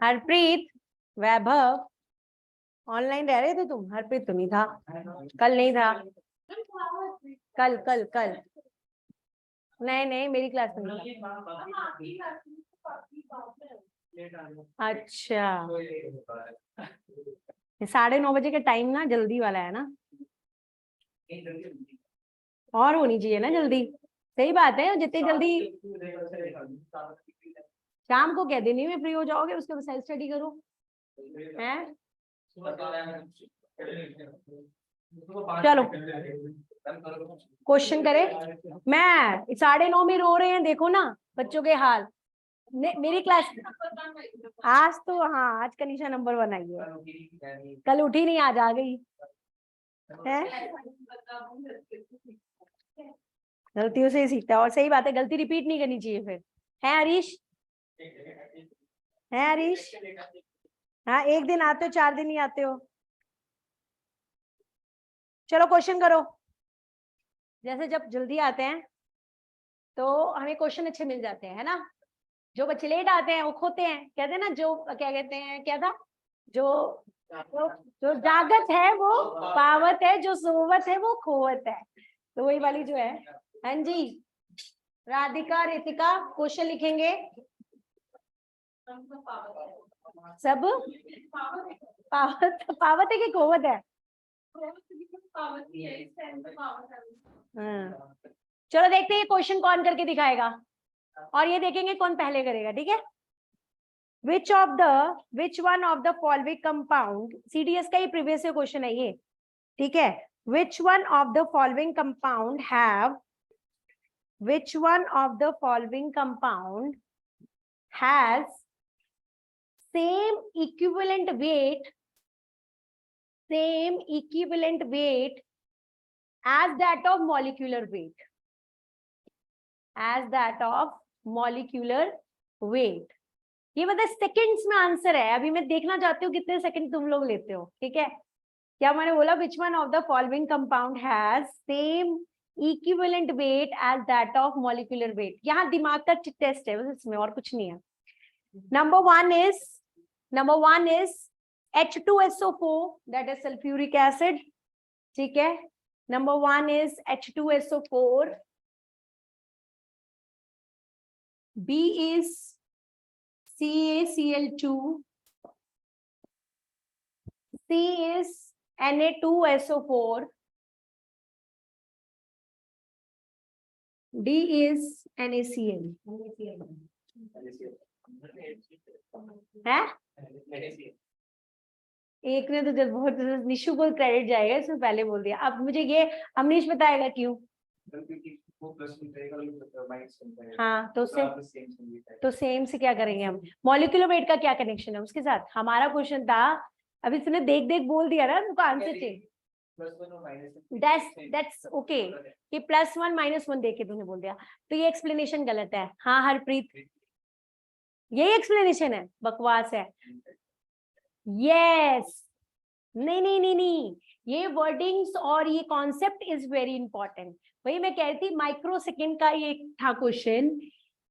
हरप्रीत, वैभव, online रह रहे थे तुम? हरप्रीत तो नहीं था, कल नहीं था, कल कल कल नहीं नहीं, मेरी क्लास में नहीं था। अच्छा, 9:30 का टाइम ना जल्दी वाला है ना, और होनी चाहिए ना जल्दी। सही बात है, जितनी जल्दी। शाम को क्या दिन ही में फ्री हो जाओगे, उसके बाद सेल्फ स्टडी करो, हैं? चलो क्वेश्चन करें। मैं 9:30 में रो रहे हैं, देखो ना बच्चों के हाल। मेरी क्लास आज तो, हाँ आज कनिशा नंबर 1 आई है, कल उठी नहीं, आज आ गई है। गलतियों से ही सीखता है, और सही बात है, गलती रिपीट नहीं करनी चाहिए फिर, है हरीश? है हरीश? हाँ, एक दिन आते हो, 4 दिन ही आते हो। चलो क्वेश्चन करो। जैसे जब जल्दी आते हैं तो हमें क्वेश्चन अच्छे मिल जाते हैं, है ना? जो बच्चे लेट आते हैं वो खोते हैं, कहते हैं ना, जो क्या कहते हैं, क्या था, जो जो जागत है वो पावत है, जो सोवत है वो खोवत है। तो वही वाली जो है। हाँ जी, राधिका, रितिका, क्वेश्चन लिखेंगे सब। पावत पावत है कि खोवत है? हाँ। चलो देखते हैं क्वेश्चन कौन करके दिखाएगा, और ये देखेंगे कौन पहले करेगा, ठीक है? which one of the following compound, CDS का ही प्रीवियस क्वेश्चन है ये, ठीक है? which one of the following compound has same equivalent weight as that of molecular weight, ये मतलब सेकंड्स में आंसर है। अभी मैं देखना चाहती हूँ कितने सेकंड तुम लोग लेते हो, ठीक है? क्या मैंने बोला? which one of the following compound has same equivalent weight as that of molecular weight। यहाँ दिमाग का टेस्ट है बस, इसमें और कुछ नहीं है। Number one is H2SO4, that is sulfuric acid, ठीक है? Number 1 is H2SO4, B is CaCl2, C is Na2SO4, D is NaCl है। एक ने तो जब बहुत निशु को क्रेडिट जाएगा, इसमें पहले बोल दिया। अब मुझे ये अमनीश बताएगा क्यों? हाँ, तो सेम से क्या करेंगे हम? मॉलिक्यूलर वेट का क्या कनेक्शन है उसके साथ? हमारा क्वेश्चन था, अब इसने देख देख बोल दिया ना, उनको आंसर चाहिए। दैट्स ओके कि +1 -1 देख के तूने बोल दिया, तो ये एक्सप्लेनेशन गलत है। हाँ हरप्रीत, यही एक्सप्लेनेशन है, बकवास है। यस, नहीं नहीं नहीं नहीं, ये वर्डिंग्स और ये कॉन्सेप्ट इज वेरी इंपॉर्टेंट। वही मैं कह रही थी, माइक्रो सेकेंड का ये था क्वेश्चन।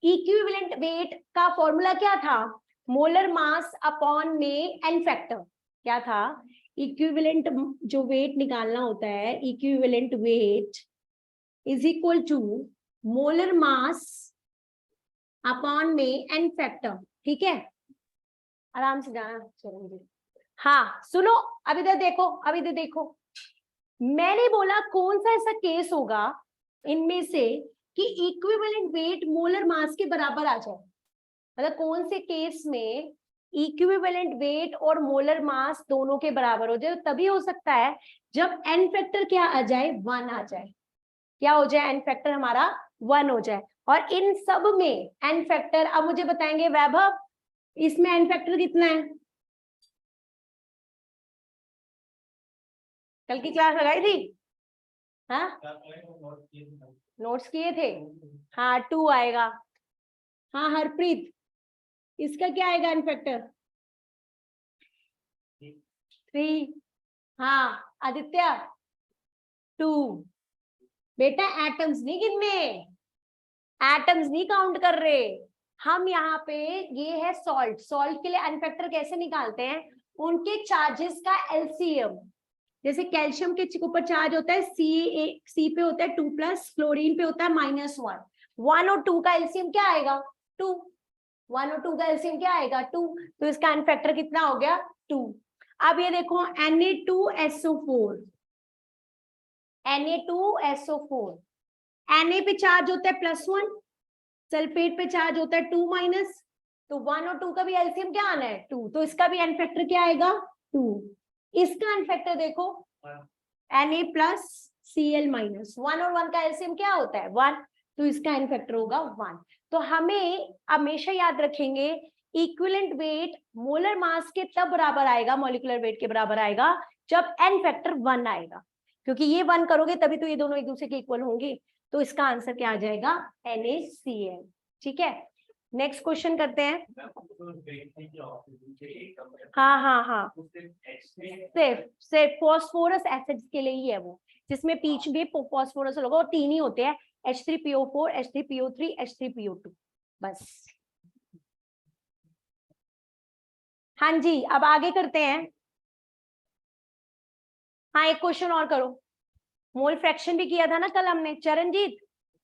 इक्विवेलेंट वेट का फॉर्मूला क्या था? मोलर मास अपॉन में एन फैक्टर। क्या था? इक्विवेलेंट जो वेट निकालना होता है, equivalent weight is equal to molar mass upon में एन फैक्टर, ठीक है? आराम से जाना चलेंगे। हाँ सुनो, अब इधर देखो, मैंने बोला कौन सा ऐसा केस होगा इनमें से कि इक्विवेलेंट वेट मोलर मास के बराबर आ जाए। मतलब कौन से केस में इक्विवेलेंट वेट और मोलर मास दोनों के बराबर हो जाए? तभी हो सकता है जब एन फैक्टर क्या आ जाए? 1 आ जाए। क्या हो जाए? एन फैक्टर हमारा 1 हो जाए। और इन सब में एन फैक्टर, अब मुझे बताएंगे वैभव, इसमें n फैक्टर कितना है? कल की क्लास लगाई थी? हाँ, नोट्स किए थे? हाँ 2 आएगा। हाँ हरप्रीत, इसका क्या आएगा n फैक्टर? 3। हाँ आदित्य 2। बेटा एटम्स नहीं गिनने, एटम्स नहीं काउंट कर रहे हम यहाँ पे। ये है सॉल्ट, सॉल्ट के लिए n फैक्टर कैसे निकालते हैं? उनके चार्जेस का एलसीएम। जैसे कैल्शियम के ऊपर चार्ज होता है सी पे होता है 2+, क्लोरीन पे होता है -1। 1 और 2 का एलसीएम क्या आएगा? 2। 1 और 2 का एलसीएम क्या आएगा? 2। तो इसका n फैक्टर कितना हो गया? 2। अब ये देखो Na2SO4, Na2SO4, Na पे चार्ज होता है +1, सल्फेट पे चार्ज होता है 2-, तो 1 और 2 का भी एलसीएम क्या आना है? 2। तो इसका भी n फैक्टर क्या आएगा? 2। इसका n फैक्टर देखो Na+Cl-, 1 और 1 का एलसीएम क्या होता है? 1। तो इसका n फैक्टर होगा 1। तो हमें हमेशा याद रखेंगे इक्विवेलेंट वेट मोलर मास के तब बराबर आएगा, मॉलिक्यूलर वेट के बराबर आएगा जब n फैक्टर 1 आएगा, क्योंकि ये 1 करोगे तभी तो ये दोनों एक दूसरे के इक्वल होंगे। तो इसका आंसर क्या आ जाएगा? NaCl। ठीक है, नेक्स्ट क्वेश्चन करते हैं। हाँ सिर्फ फॉस्फोरस एसिड्स के लिए ही है वो, जिसमें पीच भी फॉस्फोरस होगा, और 3 ही होते हैं, H3PO4, H3PO3, H3PO2, बस। हाँ जी, अब आगे करते हैं। हाँ एक क्वेश्चन और करो, मोल फ्रैक्शन भी किया था ना कल हमने। चरणजीत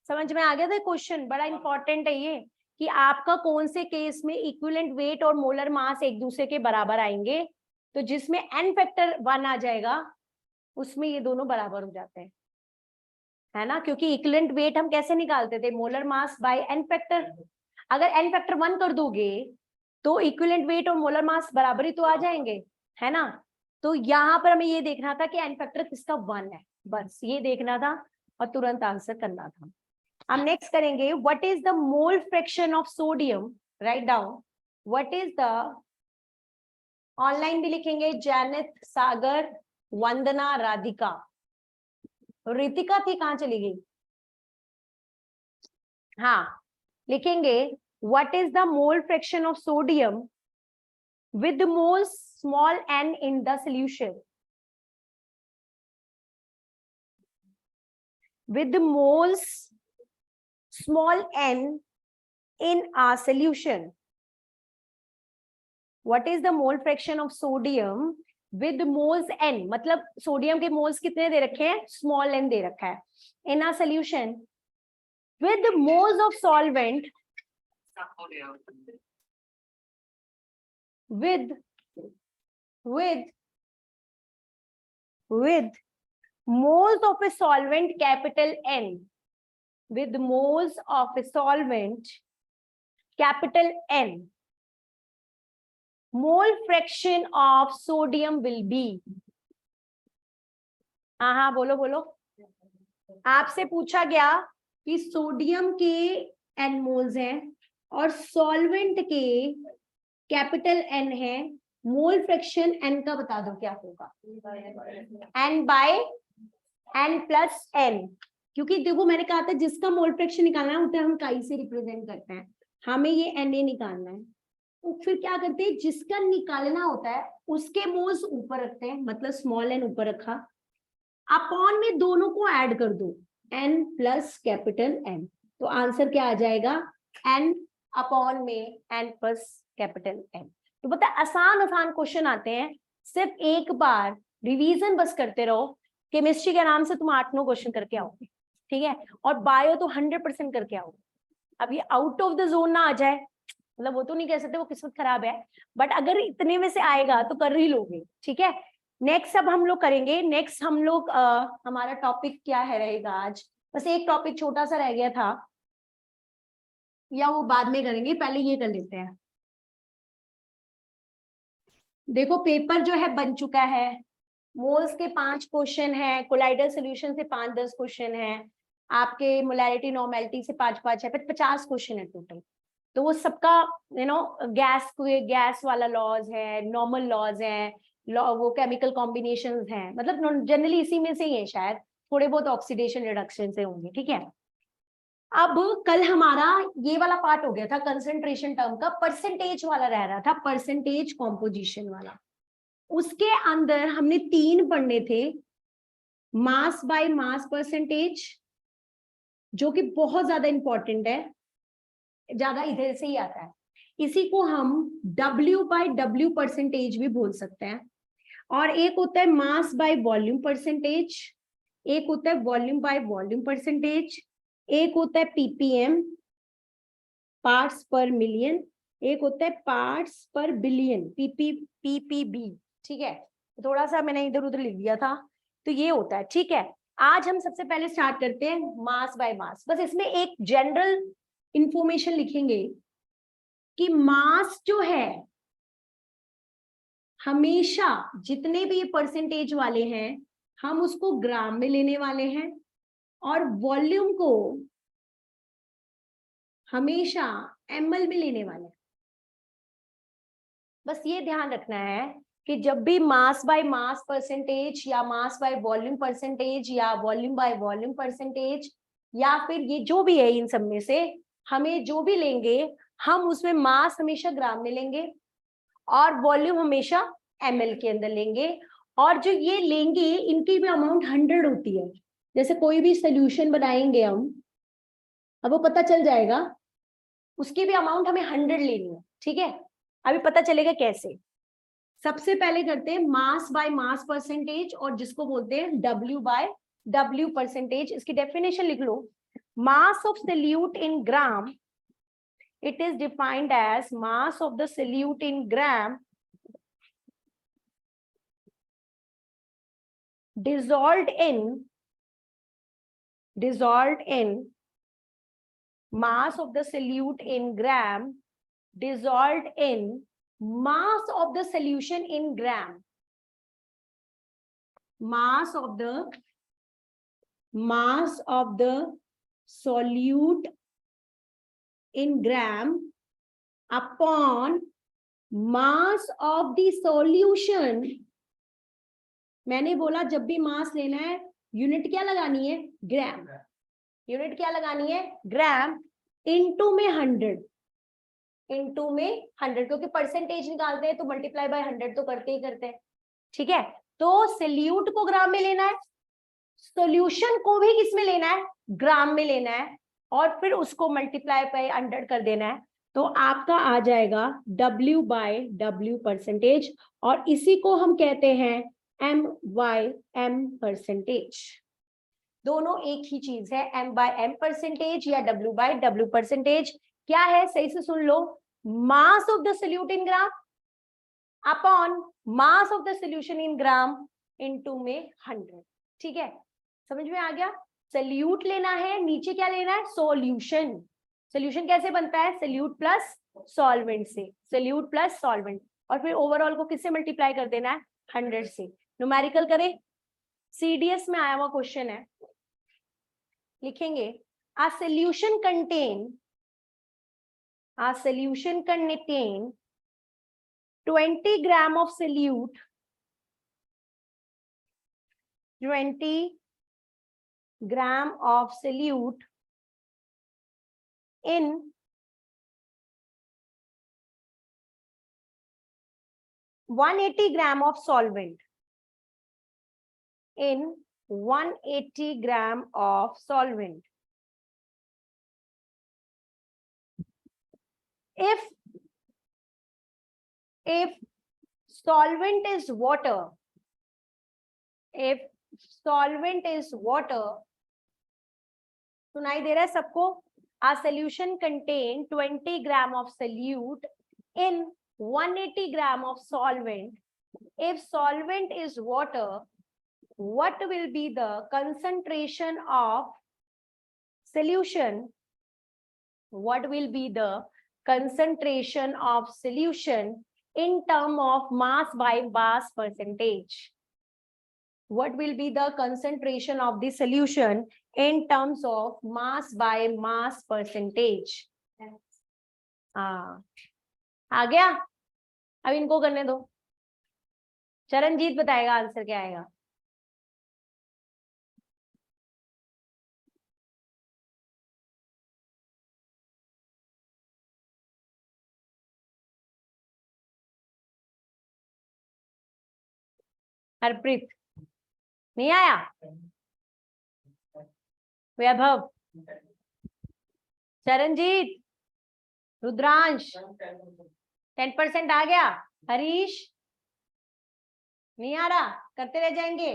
समझ में आ गया था क्वेश्चन? बड़ा इंपॉर्टेंट है ये कि आपका कौन से केस में इक्विवेलेंट वेट और मोलर मास एक दूसरे के बराबर आएंगे। तो जिसमें n फैक्टर 1 आ जाएगा उसमें ये दोनों बराबर हो जाते हैं, है ना, क्योंकि इक्विवेलेंट वेट हम कैसे निकालते थे? Molar mass by n factor. अगर n फैक्टर 1 कर दोगे तो इक्विवेलेंट वेट और मोलर मास बराबर ही तो आ जाएंगे, है ना। तो यहाँ पर हमें ये देखना था कि n फैक्टर किसका 1 है, बस ये देखना था और तुरंत आंसर करना था। हम नेक्स्ट करेंगे, what is the mole fraction of sodium? Write down what is the, online भी लिखेंगे, जैनित, सागर, वंदना, राधिका, रितिका थी, कहाँ चली गई? हाँ लिखेंगे, what is the mole fraction of sodium with the moles small n in the solution, with the moles small n in a solution. What is the mole fraction of sodium with moles n? मतलब sodium के moles कितने दे रखे हैं? Small n दे रखा है। in a solution with moles of solvent, with moles of a solvent capital N, with moles of a solvent capital N, mole fraction of sodium will be। हाँ बोलो बोलो। आपसे पूछा गया कि सोडियम के n मोल्स हैं और सॉल्वेंट के कैपिटल N है, मोल फ्रैक्शन n का बता दो क्या होगा? n बाय n+n, क्योंकि देखो मैंने कहा था जिसका मोल फ्रैक्शन निकालना है उसे हम काई से रिप्रेजेंट करते हैं, हमें ये Na निकालना है। तो फिर क्या करते हैं, जिसका निकालना होता है उसके मोल्स ऊपर रखते हैं, मतलब स्मॉल n ऊपर रखा, अपॉन में दोनों को ऐड कर दो, n प्लस कैपिटल N। तो आंसर क्या आ जाएगा? n अपॉन में n प्लस कैपिटल N। तो पता है आसान क्वेश्चन आते हैं, सिर्फ एक बार रिवीजन बस करते रहो। केमिस्ट्री के नाम से तुम 8-9 क्वेश्चन करके आओगे, ठीक है, और बायो तो 100% करके आओगे। अब ये आउट ऑफ द जोन ना आ जाए, मतलब वो तो नहीं कह सकते वो किस्मत खराब है, बट अगर इतने में से आएगा तो कर ही लोगे, ठीक है। नेक्स्ट अब हम लोग करेंगे, नेक्स्ट हम लोग हमारा टॉपिक क्या है रहेगा आज? बस एक टॉपिक छोटा सा रह गया था, या वो बाद में करेंगे, पहले ये कर लेते हैं। देखो पेपर जो है बन चुका है, मोल्स के 5 क्वेश्चन है, कोलाइडल सॉल्यूशन से 5-10 क्वेश्चन है, आपके मोलैरिटी नॉर्मेलिटी से 5-5 है, 50 क्वेश्चन है टोटल। तो वो सबका गैस वाला लॉज है, नॉर्मल लॉज है, वो केमिकल कॉम्बिनेशंस हैं, मतलब जनरली इसी में से ही है, शायद थोड़े बहुत ऑक्सीडेशन रिडक्शन से होंगे, ठीक है। अब कल हमारा ये वाला पार्ट हो गया था कंसंट्रेशन टर्म का, परसेंटेज वाला रह रहा था, परसेंटेज कॉम्पोजिशन वाला। उसके अंदर हमने 3 पढ़ने थे, मास बाय मास परसेंटेज, जो कि बहुत ज्यादा इंपॉर्टेंट है, ज्यादा इधर से ही आता है। इसी को हम W बाय W परसेंटेज भी बोल सकते हैं। और एक होता है मास बाय वॉल्यूम परसेंटेज, एक होता है वॉल्यूम बाय वॉल्यूम परसेंटेज, एक होता है PPM, पार्ट्स पर मिलियन, एक होता है पार्ट्स पर बिलियन, PPB, ठीक है। थोड़ा सा मैंने इधर उधर लिख दिया था, तो ये होता है, ठीक है। आज हम सबसे पहले स्टार्ट करते हैं मास बाय मास। बस इसमें एक जनरल इंफॉर्मेशन लिखेंगे कि मास जो है हमेशा, जितने भी ये परसेंटेज वाले हैं, हम उसको ग्राम में लेने वाले हैं, और वॉल्यूम को हमेशा ml में लेने वाले हैं। बस ये ध्यान रखना है कि जब भी मास बाय मास परसेंटेज या मास बाय वॉल्यूम परसेंटेज या वॉल्यूम बाय वॉल्यूम परसेंटेज या फिर ये जो भी है, इन सब में से हमें जो भी लेंगे, हम उसमें मास हमेशा ग्राम में लेंगे और वॉल्यूम हमेशा ml के अंदर लेंगे। और जो ये लेंगे, इनकी भी अमाउंट 100 होती है। जैसे कोई भी सोल्यूशन बनाएंगे हम, अब वो पता चल जाएगा, उसकी भी अमाउंट हमें 100 लेनी है, ठीक है। अभी पता चलेगा कैसे। सबसे पहले करते हैं मास बाय मास परसेंटेज, और जिसको बोलते हैं W बाय W परसेंटेज। इसकी डेफिनेशन लिख लो, mass of solute in gram, it is defined as mass of the solute in gram dissolved in mass of the solute in gram dissolved in mass of the solution in gram, mass of the solute in gram upon mass of the solution। मैंने बोला जब भी मास लेना है, unit क्या लगानी है, ग्राम। Unit क्या लगानी है, ग्राम, इनटू में 100, इनटू में 100, क्योंकि परसेंटेज निकालते हैं तो मल्टीप्लाई बाय 100 तो करते ही करते हैं, ठीक है। तो सोल्यूट को ग्राम में लेना है, सॉल्यूशन को भी किस में लेना है, ग्राम में लेना है, और फिर उसको मल्टीप्लाई बाय 100 कर देना है, तो आपका आ जाएगा W बाय W परसेंटेज। और इसी को हम कहते हैं M/M परसेंटेज। दोनों एक ही चीज है, M/M परसेंटेज या W बाय W परसेंटेज। क्या है, सही से सुन लो, mass of the solute in gram upon mass of the solution in gram into में 100, ठीक है। समझ में आ गया। सोल्यूट लेना है, नीचे क्या लेना है, सॉल्यूशन। सोल्यूशन कैसे बनता है, सोल्यूट प्लस सॉल्वेंट से, सोल्यूट प्लस सॉल्वेंट, और फिर ओवरऑल को किससे मल्टीप्लाई कर देना है, 100 से। न्यूमेरिकल करें, CDS में आया हुआ क्वेश्चन है, लिखेंगे a solution contain 20 gram of solute, 20 gram of solute in 180 gram of solvent, in 180 gram of solvent. If solvent is water, if solvent is water, सुनाई दे रहा है सबको, a solution contain 20 gram of solute in 180 gram of solvent. If solvent is water, what will be the concentration of solution? What will be the concentration of solution in term of mass by mass percentage? What will be the concentration of the solution in terms of mass by mass percentage? हाँ आ गया। अब इनको करने दो। चरणजीत बताएगा answer क्या आएगा। हरप्रीत नहीं आया। वैभव, चरणजीत, रुद्रांश 10% आ गया। हरीश नहीं आ रहा, करते रह जाएंगे।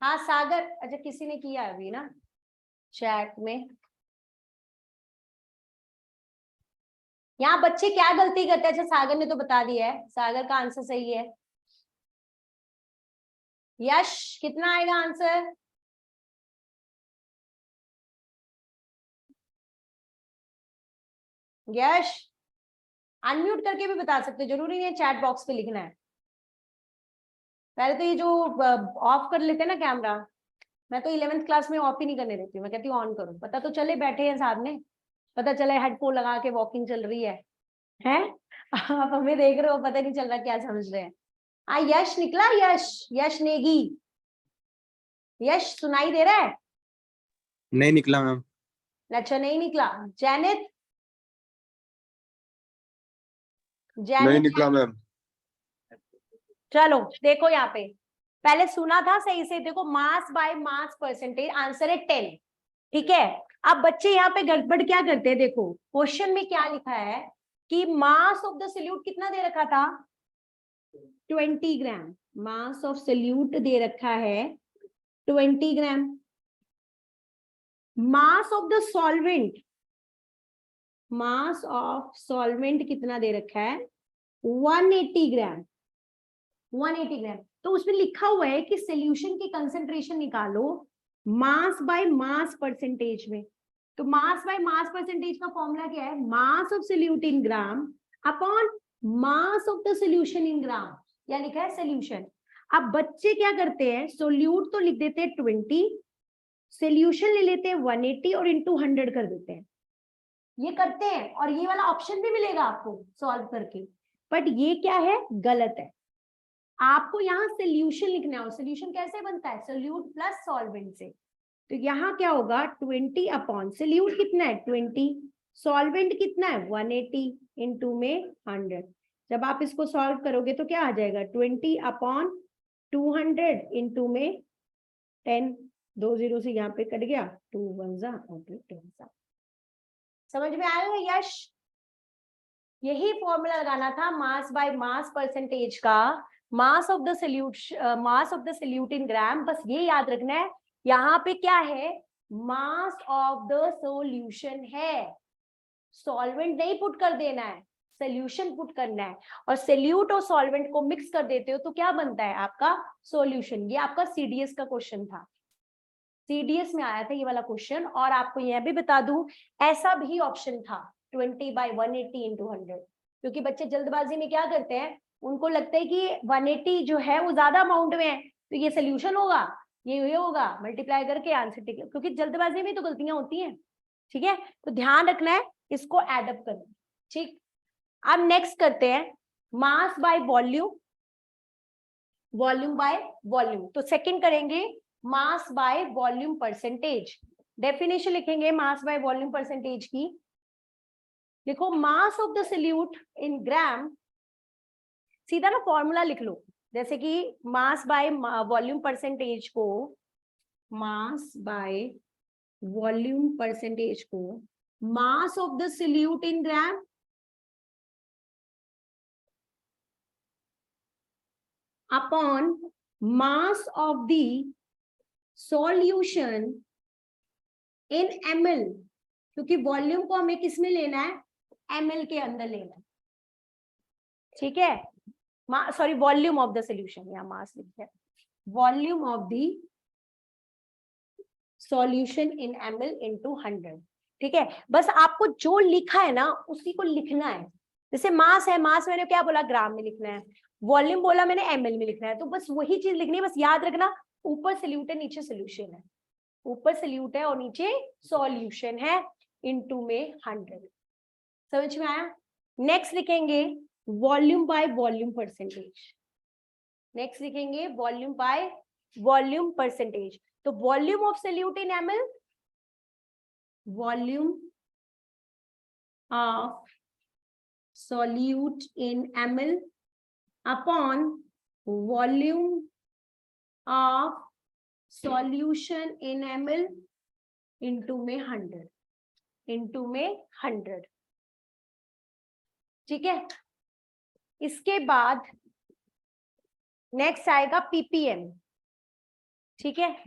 हाँ सागर, अच्छा किसी ने किया अभी ना चैट में। यहाँ बच्चे क्या गलती करते हैं? अच्छा सागर ने तो बता दिया है, सागर का आंसर सही है। यश कितना आएगा आंसर? यश अनम्यूट करके भी बता सकते हो, जरूरी नहीं है चैट बॉक्स पे लिखना है। पहले तो ये जो ऑफ कर लेते हैं ना कैमरा, मैं तो 11th क्लास में ऑफ ही नहीं करने देती हूँ, मैं कहती हूँ ऑन करो, पता तो चले बैठे हैं सामने, पता चले हेडफोन लगा के वॉकिंग चल रही है? आप हमें देख रहे हो, पता नहीं चल रहा क्या समझ रहे हैं। यश निकला, यश, यश नेगी। यश सुनाई दे रहा है? नहीं निकला मैम। अच्छा नहीं निकला। जैनित, नहीं निकला मैम। चलो देखो यहाँ पे, पहले सुना था सही से, देखो मास बाय मास परसेंटेज, आंसर है 10। ठीक है, अब बच्चे यहाँ पे गड़बड़ क्या करते हैं, देखो क्वेश्चन में क्या लिखा है कि मास ऑफ द सल्यूट कितना दे रखा था, 20 ग्राम। मास ऑफ सल्यूट दे रखा है 20 gram. Mass of the solvent, mass of solvent कितना दे रखा है, 180 ग्राम। 180 ग्राम। तो उसमें लिखा हुआ है कि सॉल्यूशन की कंसंट्रेशन निकालो मास बाय मास परसेंटेज में। तो मास बाय मास परसेंटेज का फॉर्मूला क्या है, mass of solute in gram upon mass of the solution in gram, या लिखा है सॉल्यूशन। अब बच्चे क्या करते हैं, सोल्यूट तो लिख देते हैं 20, सॉल्यूशन ले लेते हैं 180 और इंटू 100 कर देते हैं, ये करते हैं, और ये वाला ऑप्शन भी मिलेगा आपको सॉल्व करके, बट ये क्या है, गलत है। आपको यहाँ सोल्यूशन लिखना है, और सोल्यूशन कैसे बनता है, सोल्यूट प्लस सॉल्वेंट से। तो यहाँ क्या होगा, 20 अपॉन सोल्यूट कितना है 20, सॉल्वेंट कितना है 180 इंटू में 100। जब आप इसको सॉल्व करोगे तो क्या आ जाएगा, 20 अपॉन 200 इंटू में 10, 2 0 से यहाँ पे कट गया, 2 1 जा और 2 10 जा। समझ में आएगा यश? यही फॉर्मूला लगाना था मास बाय मास परसेंटेज का, mass of the solute, mass of the solute in gram. बस ये याद रखना है, यहाँ पे क्या है, मास ऑफ द सॉल्यूशन है, सॉल्वेंट नहीं पुट कर देना है, सॉल्यूशन पुट करना है। और सॉल्यूट और सॉल्वेंट को मिक्स कर देते हो तो क्या बनता है आपका सॉल्यूशन। ये आपका सीडीएस का क्वेश्चन था, सीडीएस में आया था ये वाला क्वेश्चन। और आपको यह भी बता दूं, ऐसा भी ऑप्शन था 20 बाय 180 इंटू 100, क्योंकि बच्चे जल्दबाजी में क्या करते हैं, उनको लगता है कि 180 जो है वो ज्यादा अमाउंट में है, तो ये सोल्यूशन होगा, ये होगा, मल्टीप्लाई करके आंसर टिक, क्योंकि जल्दबाजी में तो गलतियां होती हैं। ठीक है, तो ध्यान रखना है, इसको एडअप करना। ठीक, अब नेक्स्ट करते हैं mass by volume, volume by volume. तो सेकंड करेंगे mass by volume percentage. Definition लिखेंगे मास बाय वॉल्यूम परसेंटेज की, देखो mass of the solute in gram, सीधा ना फॉर्मूला लिख लो, जैसे कि मास बाय वॉल्यूम परसेंटेज को, मास बाय वॉल्यूम परसेंटेज को मास of the solute in gram upon mass of the solution in ml, क्योंकि वॉल्यूम को हमें किस में लेना है, ml के अंदर लेना है। ठीक है, sorry volume of the solution, या मास लिखते हैं, volume of the solution in ml into 100। ठीक है, बस आपको जो लिखा है ना उसी को लिखना है। जैसे मास है, मास मैंने क्या बोला, ग्राम में लिखना है, वॉल्यूम बोला मैंने ml में लिखना है, तो बस वही चीज लिखनी है। बस याद रखना, ऊपर सॉल्यूट है नीचे सॉल्यूशन है, ऊपर सॉल्यूट है और नीचे सॉल्यूशन है, इनटू में 100। समझ में आया? नेक्स्ट लिखेंगे volume by volume percentage. Next लिखेंगे वॉल्यूम बाय वॉल्यूम परसेंटेज। तो volume of solute in ml, volume of solute in ml upon volume of solution in ml into में 100, into में 100। ठीक है, इसके बाद नेक्स्ट आएगा ppm। ठीक है,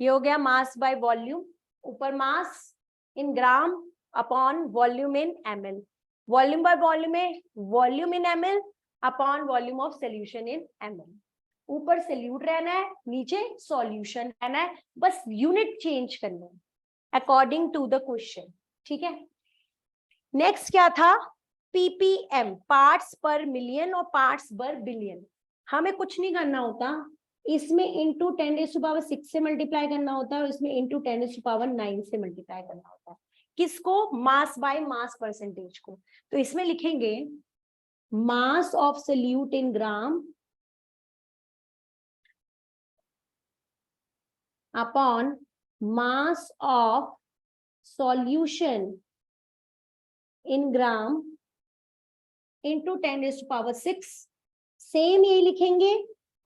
ये हो गया मास बाय वॉल्यूम, ऊपर mass in gram upon volume in ml, volume by volume में volume in ml upon volume of solution in ml। ऊपर सोल्यूट रहना है, नीचे सॉल्यूशन रहना है, बस यूनिट चेंज करना है अकॉर्डिंग टू द क्वेश्चन। ठीक है, नेक्स्ट क्या था? ppm, पार्ट्स पर मिलियन और पार्ट्स पर बिलियन। हमें कुछ नहीं करना होता, इसमें इंटू 10⁶ से मल्टीप्लाई करना होता है और इसमें इंटू 10⁹ से मल्टीप्लाई करना होता है। किसको? मास बाय मास परसेंटेज को। तो इसमें लिखेंगे मास of solute in gram upon mass of solution in gram into 10⁶। Same यही लिखेंगे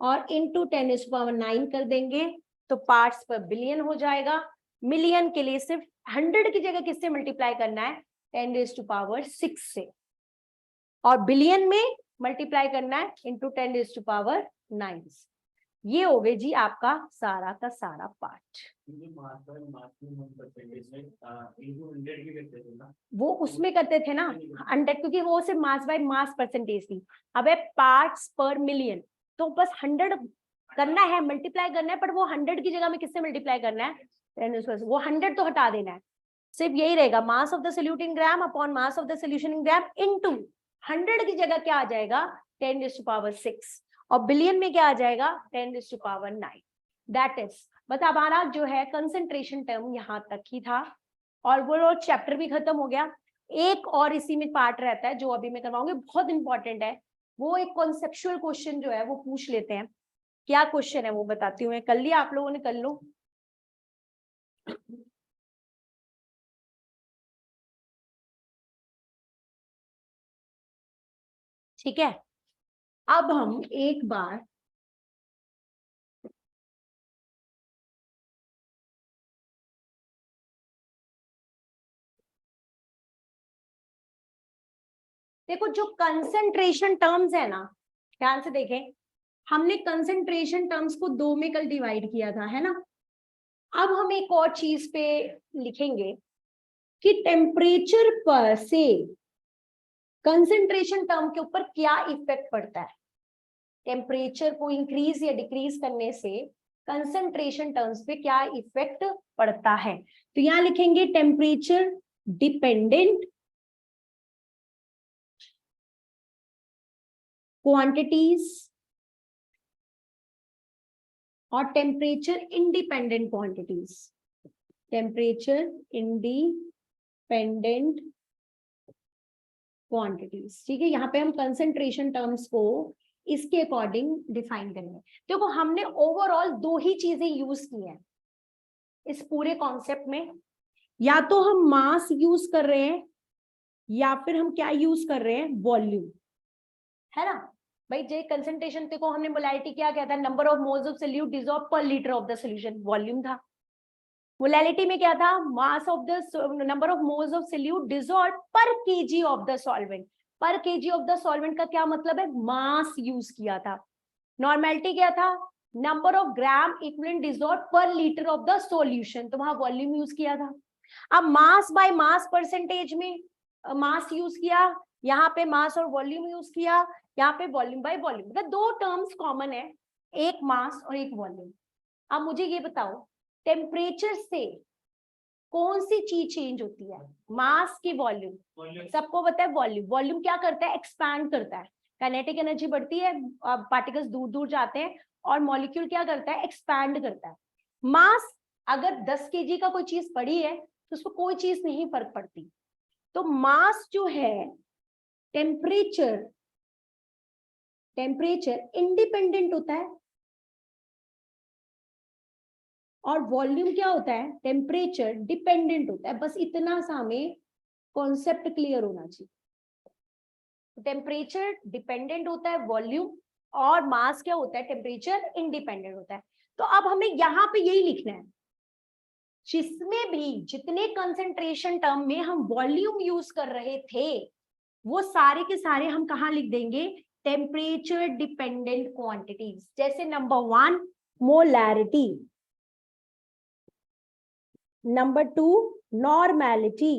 और इंटू 10⁹ कर देंगे तो पार्ट्स पर बिलियन हो जाएगा। मिलियन के लिए सिर्फ 100 की जगह किससे मल्टीप्लाई करना है? 10⁶ से, और बिलियन में मल्टीप्लाई करना है इंटू 10⁹। ये हो गए जी आपका सारा का सारा पार्ट। वो उसमें करते थे ना 100, क्योंकि वो सिर्फ मास बाय मास परसेंटेज थी। अब है पार्ट्स पर मिलियन, तो बस 100 करना है, मल्टीप्लाई करना है, पर वो 100 की जगह में किससे मल्टीप्लाई करना है? 10⁻²। वो 100 तो हटा देना है, सिर्फ यही रहेगा मास of the solute in gram upon mass of the solution in gram into 100 की जगह क्या आ जाएगा? 10⁶। और बिलियन में क्या आ जाएगा? 10⁹। दैट इज, बस हमारा जो है कंसंट्रेशन टर्म यहाँ तक ही था और वो चैप्टर भी खत्म हो गया। एक और इसी में पार्ट रहता है जो अभी मैं करवाऊंगी, बहुत इंपॉर्टेंट है। वो एक कॉन्सेप्चुअल क्वेश्चन जो है वो पूछ लेते हैं। क्या क्वेश्चन है वो बताती हूँ मैं। कर लिया आप लोगों ने? कर लो। ठीक है, अब हम एक बार देखो, जो कंसंट्रेशन टर्म्स है ना, ध्यान से देखें, हमने कंसंट्रेशन टर्म्स को 2 में कल डिवाइड किया था, है ना। अब हम एक और चीज पे लिखेंगे कि टेम्परेचर पर से कंसंट्रेशन टर्म के ऊपर क्या इफेक्ट पड़ता है। टेम्परेचर को इंक्रीज या डिक्रीज करने से कंसंट्रेशन टर्म्स पे क्या इफेक्ट पड़ता है। तो यहां लिखेंगे टेम्परेचर डिपेंडेंट क्वांटिटीज और temperature independent quantities. Temperature independent quantities, ठीक है। यहाँ पे हम कंसंट्रेशन टर्म्स को इसके अकॉर्डिंग डिफाइन करेंगे। देखो, हमने ओवरऑल 2 ही चीजें यूज की हैं इस पूरे कॉन्सेप्ट में। या तो हम मास यूज कर रहे हैं या फिर हम क्या यूज कर रहे हैं? वॉल्यूम, है ना भाई। जे कंसंट्रेशन को हमने मोलैलिटी क्या कहता है? Number of moles of solute dissolve per litre of the solution, volume था। मोलैलिटी में क्या था? Mass of the number of moles of solute dissolve per KG of the solvent. Per KG of the solvent का क्या मतलब है? मास use किया था। नॉर्मेलिटी क्या था? Number of gram equivalent dissolve per litre of the solution, तो वहां वॉल्यूम यूज किया था। अब मास बाय मास परसेंटेज में मास यूज किया, यहाँ पे मास और वॉल्यूम यूज किया, यहाँ पे वॉल्यूम बाय वॉल्यूम। मतलब 2 टर्म्स कॉमन है, एक मास और एक वॉल्यूम। अब मुझे ये बताओ, टेम्परेचर से कौन सी चीज चेंज होती है? मास की वॉल्यूम? सबको पता है वॉल्यूम। वॉल्यूम क्या करता है? एक्सपैंड करता है। काइनेटिक एनर्जी बढ़ती है, पार्टिकल्स दूर दूर जाते हैं, और मॉलिक्यूल क्या करता है? एक्सपैंड करता है। मास, अगर 10 kg का कोई चीज पड़ी है तो उसको कोई चीज नहीं फर्क पड़ती। तो मास जो है टेम्परेचर इंडिपेंडेंट होता है और वॉल्यूम क्या होता है, टेम्परेचर डिपेंडेंट होता है। बस इतना सा हमें कॉन्सेप्ट क्लियर होना चाहिए। टेम्परेचर डिपेंडेंट होता है वॉल्यूम, और मास क्या होता है, टेम्परेचर इंडिपेंडेंट होता है। तो अब हमें यहाँ पे यही लिखना है, जिसमें भी जितने कंसंट्रेशन टर्म में हम वॉल्यूम यूज कर रहे थे वो सारे के सारे हम कहाँ लिख देंगे, टेम्परेचर डिपेंडेंट क्वांटिटीज। जैसे number 1 molarity, number 2 normality,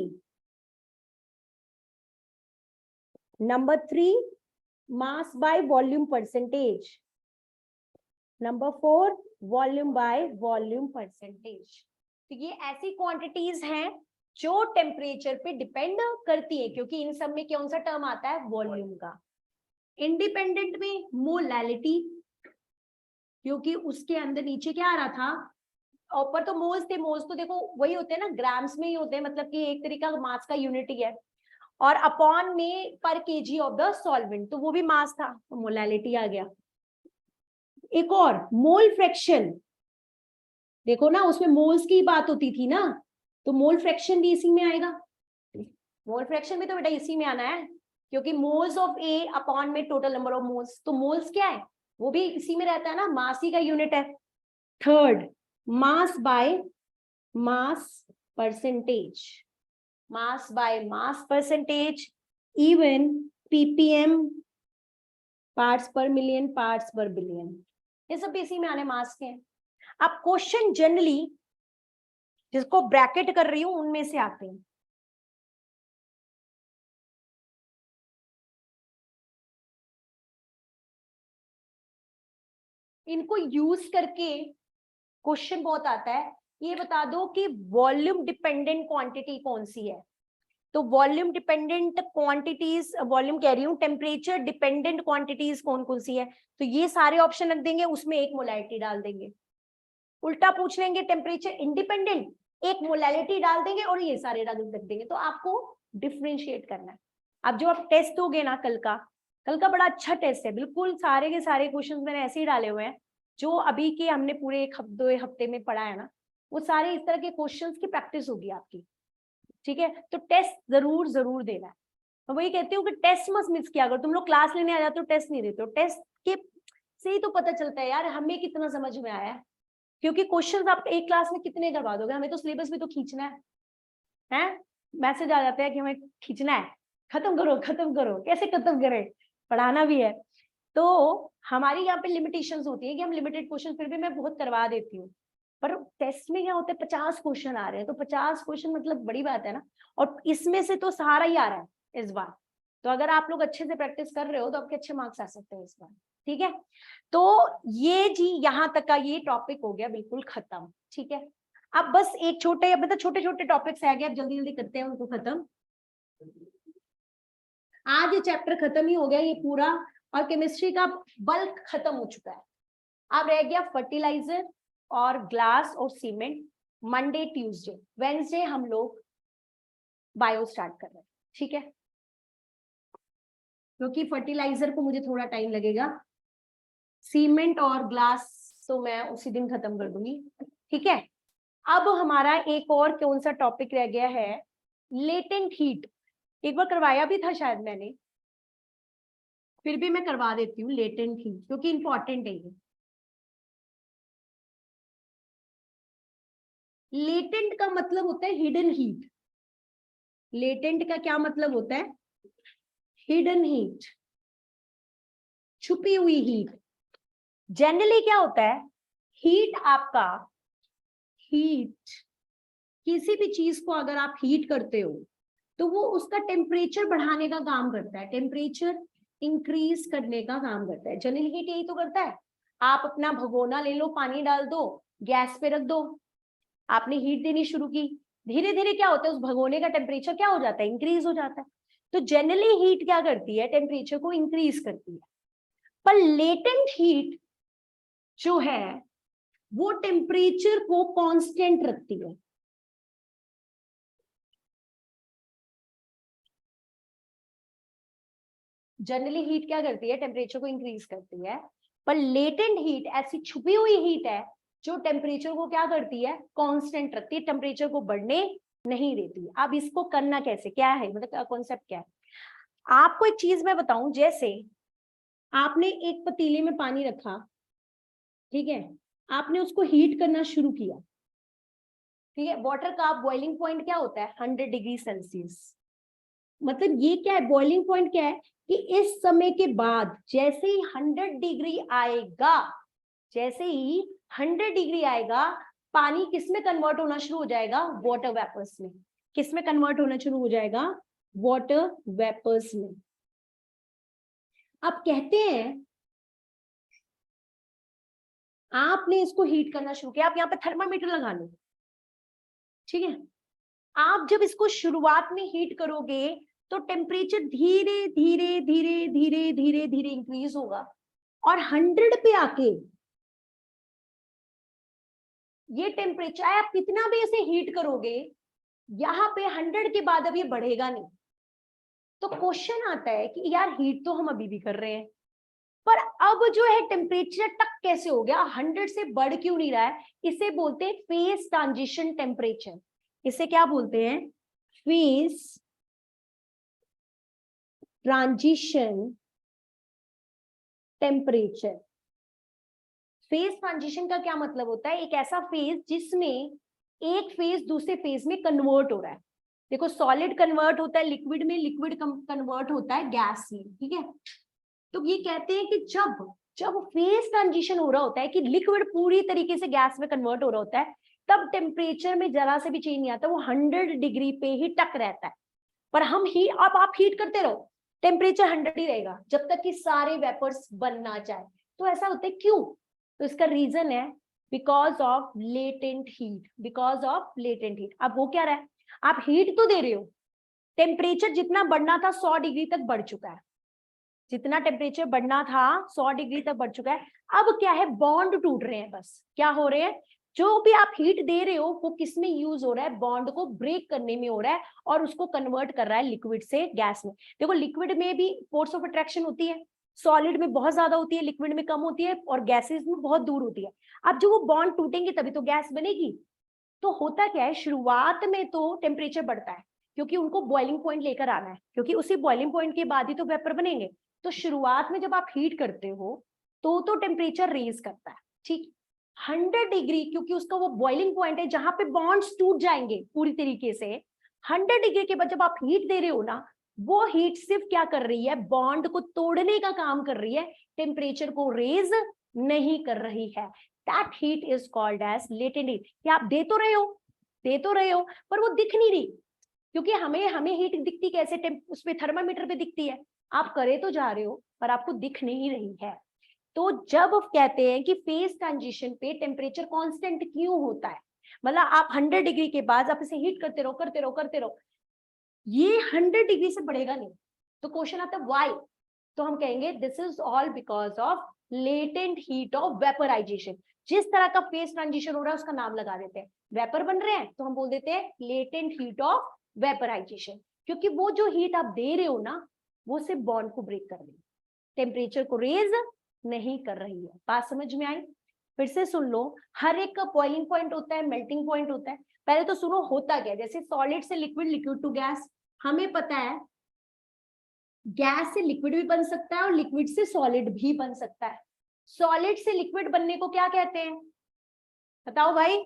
number 3 mass by volume percentage, number 4 volume by volume percentage. तो ये ऐसी क्वांटिटीज हैं जो टेम्परेचर पे डिपेंड करती है, क्योंकि इन सब में कौन सा टर्म आता है, वॉल्यूम का। इंडिपेंडेंट में मोलैलिटी, क्योंकि उसके अंदर नीचे क्या आ रहा था, ऊपर तो मोल्स थे, मोल्स तो देखो वही होते हैं ना, ग्राम्स में ही होते हैं, मतलब कि एक तरीका मास का यूनिट ही है, और अपॉन में पर केजी ऑफ द सॉल्वेंट, तो वो भी मास था, तो मोलैलिटी आ गया। एक और मोल फ्रैक्शन, देखो ना उसमें मोल्स की बात होती थी ना, तो मोल फ्रैक्शन भी इसी में आएगा। मोल फ्रैक्शन भी तो बेटा इसी में आना है, क्योंकि मोल्स ऑफ ए अपॉन में टोटल नंबर ऑफ मोल्स, तो मोल्स क्या है, वो भी इसी में रहता है ना, मास ही का यूनिट है। Third mass by mass percentage, mass by mass percentage, even ppm parts पर मिलियन, पार्ट्स पर बिलियन, ये सब इसी में आने मास के हैं। अब क्वेश्चन जनरली जिसको ब्रैकेट कर रही हूं उनमें से आते हैं। इनको यूज करके क्वेश्चन बहुत आता है, ये बता दो कि वॉल्यूम डिपेंडेंट क्वांटिटी कौन सी है। तो वॉल्यूम डिपेंडेंट क्वांटिटीज, वॉल्यूम कह रही हूँ, टेम्परेचर डिपेंडेंट क्वांटिटीज कौन कौन सी है, तो ये सारे ऑप्शन रख देंगे, उसमें एक मोलैलिटी डाल देंगे। उल्टा पूछ लेंगे टेम्परेचर इंडिपेंडेंट, एक मोलैलिटी डाल देंगे और ये सारे रख देंगे। तो आपको डिफ्रेंशिएट करना है। अब जो आप टेस्ट दोगे ना कल का बड़ा अच्छा टेस्ट है, बिल्कुल सारे के सारे क्वेश्चन मैंने ऐसे ही डाले हुए हैं जो अभी के हमने पूरे 1 हफ्ते में पढ़ा है ना, वो सारे इस तरह के क्वेश्चंस की प्रैक्टिस होगी आपकी, ठीक है। तो टेस्ट जरूर देना है। मैं वही कहती हूँ कि टेस्ट मत मिस किया, अगर तुम लोग क्लास लेने आ जाते हो टेस्ट नहीं देते हो, टेस्ट के से ही तो पता चलता है यार हमें कितना समझ में आया है, क्योंकि क्वेश्चंस आप एक क्लास में कितने करवा दोगे, हमें तो सिलेबस भी तो खींचना है? मैसेज आ जाता है कि हमें खींचना है, खत्म करो, कैसे खत्म करें, पढ़ाना भी है। तो हमारी यहाँ पे लिमिटेशंस होती है कि हम लिमिटेड क्वेश्चन, फिर भी मैं बहुत करवा देती हूँ, पर टेस्ट में क्या होता है 50 क्वेश्चन आ रहे हैं, तो 50 क्वेश्चन मतलब बड़ी बात है ना, और इसमें से तो सहारा ही आ रहा है इस बार। तो अगर आप लोग अच्छे से प्रैक्टिस कर रहे हो तो आपके अच्छे मार्क्स आ सकते हैं इस बार, ठीक है। तो ये जी यहाँ तक का ये टॉपिक हो गया बिल्कुल खत्म, ठीक है। अब बस एक छोटे, मतलब छोटे छोटे टॉपिक्स आ गए, अब जल्दी जल्दी करते हैं उनको खत्म। आज ये चैप्टर खत्म ही हो गया ये पूरा, और केमिस्ट्री का बल्क खत्म हो चुका है। अब रह गया फर्टिलाइजर और ग्लास और सीमेंट। मंडे ट्यूसडे वेंसडे हम लोग बायो स्टार्ट कर रहे हैं, ठीक है, क्योंकि फर्टिलाइजर को मुझे थोड़ा टाइम लगेगा, सीमेंट और ग्लास तो मैं उसी दिन खत्म कर दूंगी, ठीक है। अब हमारा एक और कौन सा टॉपिक रह गया है, लेटेंट हीट। एक बार करवाया भी था शायद मैंने, फिर भी मैं करवा देती हूँ लेटेंट हीट, क्योंकि इंपॉर्टेंट है ये। लेटेंट का मतलब होता है हिडन हीट। लेटेंट का क्या मतलब होता है, हिडन हीट, छुपी हुई हीट। जनरली क्या होता है, हीट आपका, हीट किसी भी चीज को अगर आप हीट करते हो तो वो उसका टेम्परेचर बढ़ाने का काम करता है, टेम्परेचर इंक्रीज करने का काम करता है। जनरल हीट यही तो करता है। आप अपना भगोना ले लो, पानी डाल दो, गैस पे रख दो, आपने हीट देनी शुरू की, धीरे धीरे क्या होता है उस भगोने का टेम्परेचर क्या हो जाता है, इंक्रीज हो जाता है। तो जनरली हीट क्या करती है, टेम्परेचर को इंक्रीज करती है। पर लेटेंट हीट जो है वो टेम्परेचर को कांस्टेंट रखती है। जनरली हीट क्या करती है, टेम्परेचर को इंक्रीज करती है, पर लेटेंट हीट ऐसी छुपी हुई हीट है जो टेम्परेचर को क्या करती है, कांस्टेंट रखती है, टेम्परेचर को बढ़ने नहीं देती। अब इसको करना कैसे, क्या है, मतलब कॉन्सेप्ट क्या है? आपको एक चीज मैं बताऊं, जैसे आपने एक पतीले में पानी रखा, ठीक है, आपने उसको हीट करना शुरू किया, ठीक है, वाटर का बॉइलिंग पॉइंट क्या होता है, 100 डिग्री सेल्सियस। मतलब ये क्या है, बॉइलिंग पॉइंट क्या है कि इस समय के बाद जैसे ही 100 डिग्री आएगा, जैसे ही 100 डिग्री आएगा, पानी किस में कन्वर्ट होना शुरू हो जाएगा, वाटर वेपर्स में। किस में कन्वर्ट होना शुरू हो जाएगा, वाटर वेपर्स में। अब कहते हैं आपने इसको हीट करना शुरू किया, आप यहाँ पे थर्मामीटर लगा लो, ठीक है, आप जब इसको शुरुआत में हीट करोगे तो टेम्परेचर धीरे धीरे धीरे धीरे धीरे धीरे इंक्रीज होगा, और 100 पे आके ये टेम्परेचर, आप कितना भी इसे हीट करोगे, यहाँ पे 100 के बाद अब ये बढ़ेगा नहीं। तो क्वेश्चन आता है कि यार हीट तो हम अभी भी कर रहे हैं, पर अब जो है टेम्परेचर टक कैसे हो गया, 100 से बढ़ क्यों नहीं रहा है? इसे बोलते हैं फेज ट्रांजिशन टेम्परेचर। इसे क्या बोलते हैं, phase transition temperature. Phase transition का क्या मतलब होता है, एक ऐसा फेज जिसमें एक फेज दूसरे फेज में कन्वर्ट हो रहा है। देखो सॉलिड कन्वर्ट होता है लिक्विड में, लिक्विड कन्वर्ट होता है गैस में, ठीक है। तो ये कहते हैं कि जब जब फेज ट्रांजिशन हो रहा होता है कि लिक्विड पूरी तरीके से गैस में कन्वर्ट हो रहा होता है, तब टेम्परेचर में जरा से भी चेंज नहीं आता, वो 100 डिग्री पे ही टक रहता है। पर हम हीट, अब आप हीट करते रहो, टेम्परेचर 100 ही रहेगा जब तक कि सारे वेपर्स बन ना जाए। तो ऐसा होता है क्यों? तो इसका रीजन है because of latent heat, because of latent heat. अब वो क्या रहा है, आप हीट तो दे रहे हो, टेम्परेचर जितना बढ़ना था 100 डिग्री तक बढ़ चुका है, जितना टेम्परेचर बढ़ना था 100 डिग्री तक बढ़ चुका है। अब क्या है, बॉन्ड टूट रहे हैं, बस क्या हो रहे हैं, जो भी आप हीट दे रहे हो वो किस में यूज हो रहा है, बॉन्ड को ब्रेक करने में हो रहा है, और उसको कन्वर्ट कर रहा है लिक्विड से गैस में। देखो लिक्विड में भी फोर्स ऑफ अट्रैक्शन होती है, सॉलिड में बहुत ज्यादा होती है, लिक्विड में कम होती है, और गैसेस में बहुत दूर होती है। अब जो वो बॉन्ड टूटेंगे तभी तो गैस बनेगी। तो होता क्या है, शुरुआत में तो टेम्परेचर बढ़ता है क्योंकि उनको बॉइलिंग पॉइंट लेकर आना है, क्योंकि उसी बॉइलिंग पॉइंट के बाद ही तो वेपर बनेंगे। तो शुरुआत में जब आप हीट करते हो तो टेम्परेचर रेज करता है, ठीक, 100 डिग्री, क्योंकि उसका वो बॉइलिंग पॉइंट है जहां पे बॉन्ड्स टूट जाएंगे पूरी तरीके से। 100 डिग्री के बाद जब आप हीट दे रहे हो ना, वो हीट सिर्फ क्या कर रही है, बॉन्ड को तोड़ने का काम कर रही है, टेम्परेचर को रेज नहीं कर रही है। That heat is called as latent heat. कि आप दे तो रहे हो पर वो दिख नहीं रही, क्योंकि हमें हीट दिखती कैसे, उसमें थर्मामीटर पे दिखती है, आप करे तो जा रहे हो पर आपको दिख नहीं रही है। तो जब कहते हैं कि फेज ट्रांजिशन पे टेम्परेचर कांस्टेंट क्यों होता है, मतलब आप 100 डिग्री के बाद आप इसे हीट करते रहो, ये 100 डिग्री से बढ़ेगा नहीं। तो क्वेश्चन आता है व्हाई, तो हम कहेंगे this is all because of latent heat of vaporization. जिस तरह का फेज ट्रांजिशन हो रहा है उसका नाम लगा देते हैं, वेपर बन रहे हैं तो हम बोल देते हैं लेटेंट हीट ऑफ वेपराइजेशन, क्योंकि वो जो हीट आप दे रहे हो ना, वो सिर्फ बॉन्ड को ब्रेक कर रही है, टेम्परेचर को रेज नहीं कर रही है। बात समझ में आई? फिर से सुन लो, हर एक का बॉइलिंग पॉइंट होता है, मेल्टिंग पॉइंट होता है। पहले तो सुनो होता क्या, जैसे सॉलिड से लिक्विड, लिक्विड टू गैस, हमें पता है गैस से लिक्विड भी बन सकता है और लिक्विड से सॉलिड भी बन सकता है। सॉलिड से लिक्विड बनने को क्या कहते हैं, बताओ भाई,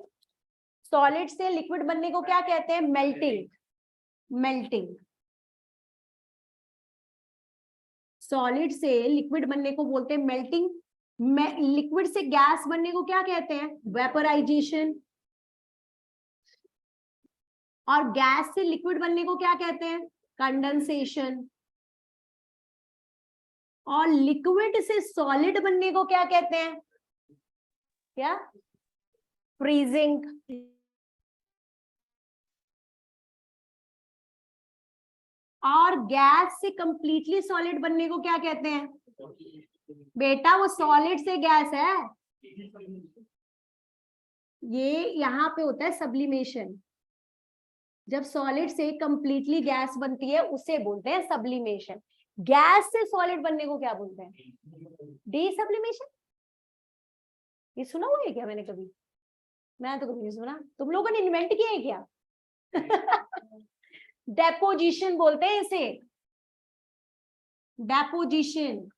सॉलिड से लिक्विड बनने को क्या कहते हैं, मेल्टिंग। मेल्टिंग। सॉलिड से लिक्विड बनने को बोलते हैं मेल्टिंग। लिक्विड से गैस बनने को क्या कहते हैं, वेपराइजेशन। और गैस से लिक्विड बनने को क्या कहते हैं, कंडेंसेशन। और लिक्विड से सॉलिड बनने को क्या कहते हैं, क्या, फ्रीजिंग। और गैस से कंप्लीटली सॉलिड बनने को क्या कहते हैं, बेटा वो सॉलिड से गैस है, ये यहाँ पे होता है सब्लिमेशन। जब सॉलिड से कंप्लीटली गैस बनती है उसे बोलते हैं सब्लिमेशन। गैस से सॉलिड बनने को क्या बोलते हैं? डीसब्लिमेशन। ये सुना हुआ है क्या मैंने कभी? मैं तो कभी नहीं सुना, तुम लोगों ने इन्वेंट किया है क्या? डेपोजिशन बोलते हैं इसे, डेपोजिशन।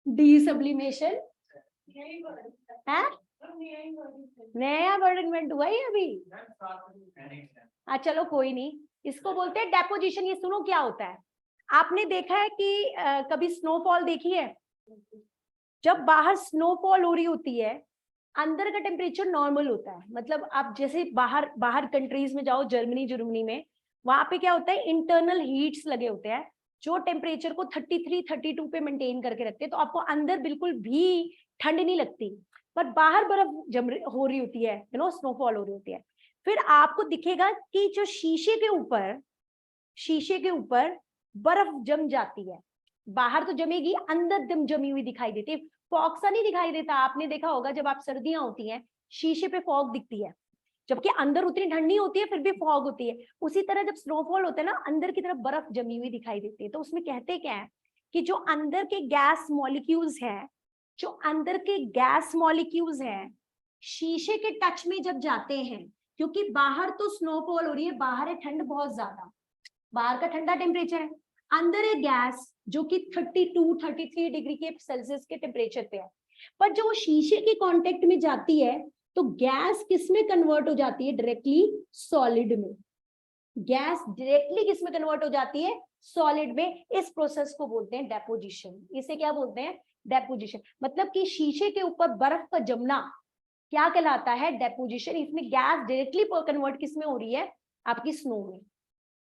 डीसब्लिमेशन है, नया वर्ड इन्वेंट हुआ है अभी। चलो कोई नहीं, इसको बोलते हैं डेपोजिशन। ये सुनो क्या होता है। आपने देखा है कि कभी स्नोफॉल देखी है? जब बाहर स्नोफॉल हो रही होती है, अंदर का टेम्परेचर नॉर्मल होता है। मतलब आप जैसे बाहर कंट्रीज में जाओ, जर्मनी में, वहां पे क्या होता है, इंटरनल हीट्स लगे होते हैं जो टेम्परेचर को 33 32 पे मेंटेन करके रखते हैं। तो आपको अंदर बिल्कुल भी ठंड नहीं लगती, पर बाहर बर्फ हो रही होती है, स्नोफॉल हो रही होती है। फिर आपको दिखेगा कि जो शीशे के ऊपर बर्फ जम जाती है। बाहर तो जमेगी, अंदर दम जमी हुई दिखाई देती है। फॉग सा नहीं दिखाई देता। आपने देखा होगा जब आप सर्दियां होती हैं, शीशे पे फॉग दिखती है, जबकि अंदर उतनी ठंड नहीं होती है, फिर भी फॉग होती है। उसी तरह जब स्नोफॉल होता है ना, अंदर की तरफ बर्फ जमी हुई दिखाई देती है। तो उसमें कहते क्या है कि जो अंदर के गैस मॉलिक्यूल्स हैं, शीशे के टच में जब जाते हैं, क्योंकि बाहर तो स्नोफॉल हो रही है, बाहर है ठंड बहुत ज्यादा, बाहर का ठंडा टेम्परेचर है, अंदर है गैस जो कि 32-33 डिग्री के सेल्सियस के टेम्परेचर पे है। पर जो शीशे के कांटेक्ट में जाती है, तो गैस किस में कन्वर्ट हो जाती है? डायरेक्टली सॉलिड में। गैस डायरेक्टली किस में कन्वर्ट हो जाती है? सॉलिड में। इस प्रोसेस को बोलते हैं डेपोजिशन। इसे क्या बोलते हैं? डेपोजिशन। मतलब कि शीशे के ऊपर बर्फ का जमना क्या कहलाता है? डेपोजिशन। इसमें गैस डायरेक्टली कन्वर्ट किस में हो रही है? आपकी स्नो में।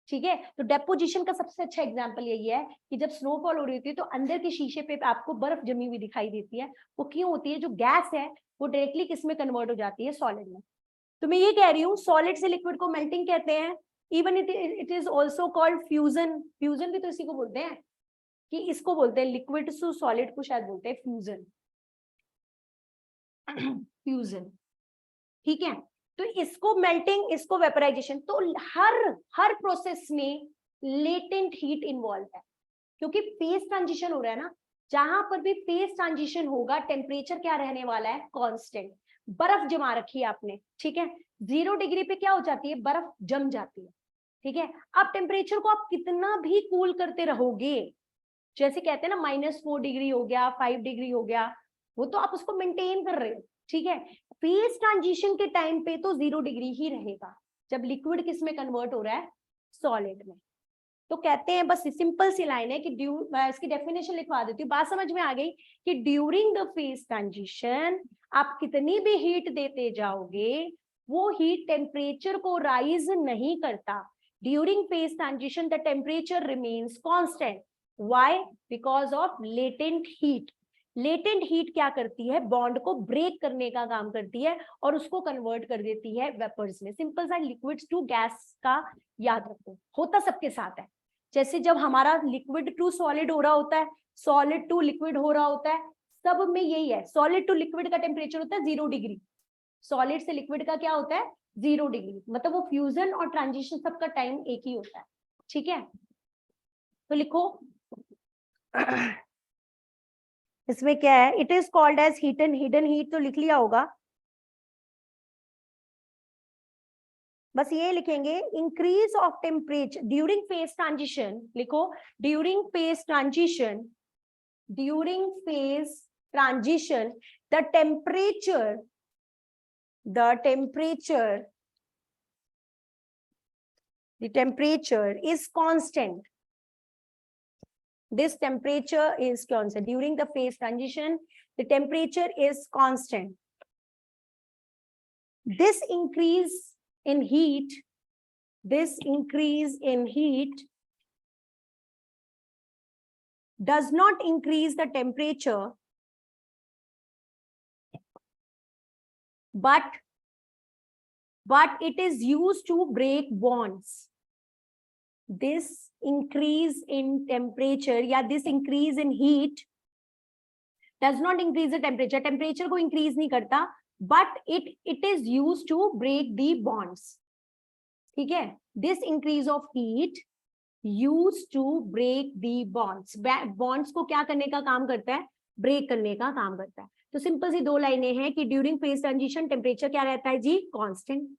ठीक है, तो डेपोजिशन का सबसे अच्छा एग्जांपल यही है कि जब स्नोफॉल हो रही होती है तो अंदर के शीशे पे आपको बर्फ जमी हुई दिखाई देती है। वो क्यों होती है? जो गैस है वो डायरेक्टली किस में कन्वर्ट हो जाती है? सॉलिड में। तो मैं ये कह रही हूँ, सॉलिड से लिक्विड को मेल्टिंग कहते हैं। Even it is also called fusion. Fusion भी तो इसी को बोलते हैं, कि इसको बोलते हैं लिक्विड टू सॉलिड को शायद बोलते हैं फ्यूजन। फ्यूजन, ठीक है। तो इसको मेल्टिंग, इसको वेपराइजेशन। तो हर प्रोसेस में लेटेंट हीट इन्वॉल्व है, क्योंकि फेज ट्रांजिशन हो रहा है ना। जहां पर भी फेज ट्रांजिशन होगा, टेम्परेचर क्या रहने वाला है? कांस्टेंट। बर्फ जमा रखी है आपने, ठीक है, 0 डिग्री पे क्या हो जाती है? बर्फ जम जाती है, ठीक है। अब टेम्परेचर को आप कितना भी कूल करते रहोगे, जैसे कहते हैं ना -4 डिग्री हो गया, 5 डिग्री हो गया, वो तो आप उसको मेंटेन कर रहे हो, ठीक है। फेज ट्रांजिशन के टाइम पे तो 0 डिग्री ही रहेगा, जब लिक्विड किस में कन्वर्ट हो रहा है? सॉलिड में। तो कहते हैं, बस सिंपल सी लाइन है कि मैं इसकी डेफिनेशन लिखवा देती हूँ, बात समझ में आ गई कि ड्यूरिंग द फेज ट्रांजिशन आप कितनी भी हीट देते जाओगे, वो हीट टेम्परेचर को राइज नहीं करता। During phase transition the temperature remains constant. Why? Because of latent heat. Latent heat क्या करती है? बॉन्ड को ब्रेक करने का काम करती है और उसको कन्वर्ट कर देती है वेपर्स में। सिंपल सा लिक्विड्स टू गैस का याद रखो, होता सबके साथ है। जैसे जब हमारा लिक्विड टू सॉलिड हो रहा होता है, सॉलिड टू लिक्विड हो रहा होता है, सब में यही है। सॉलिड टू लिक्विड का टेम्परेचर होता है 0 डिग्री, सॉलिड से लिक्विड का क्या होता है? 0 डिग्री। मतलब वो फ्यूजन और ट्रांजिशन सबका टाइम एक ही होता है, ठीक है। तो लिखो इसमें क्या है? It is called as hidden heat, तो लिख लिया होगा। बस ये लिखेंगे, increase of temperature during phase transition. लिखो, during phase transition the temperature is constant. This temperature is constant. During the phase transition, the temperature is constant. This increase in heat does not increase the temperature, but it is used to break bonds. This increase in temperature या this increase in heat does not increase the temperature. Temperature को increase नहीं करता, but it is used to break the bonds. ठीक है, this increase of heat use to break the bonds. Bonds को क्या करने का काम करता है? ब्रेक करने का काम करता है। तो सिंपल सी दो लाइनें हैं कि ड्यूरिंग फेज ट्रांजिशन टेम्परेचर क्या रहता है जी? कांस्टेंट।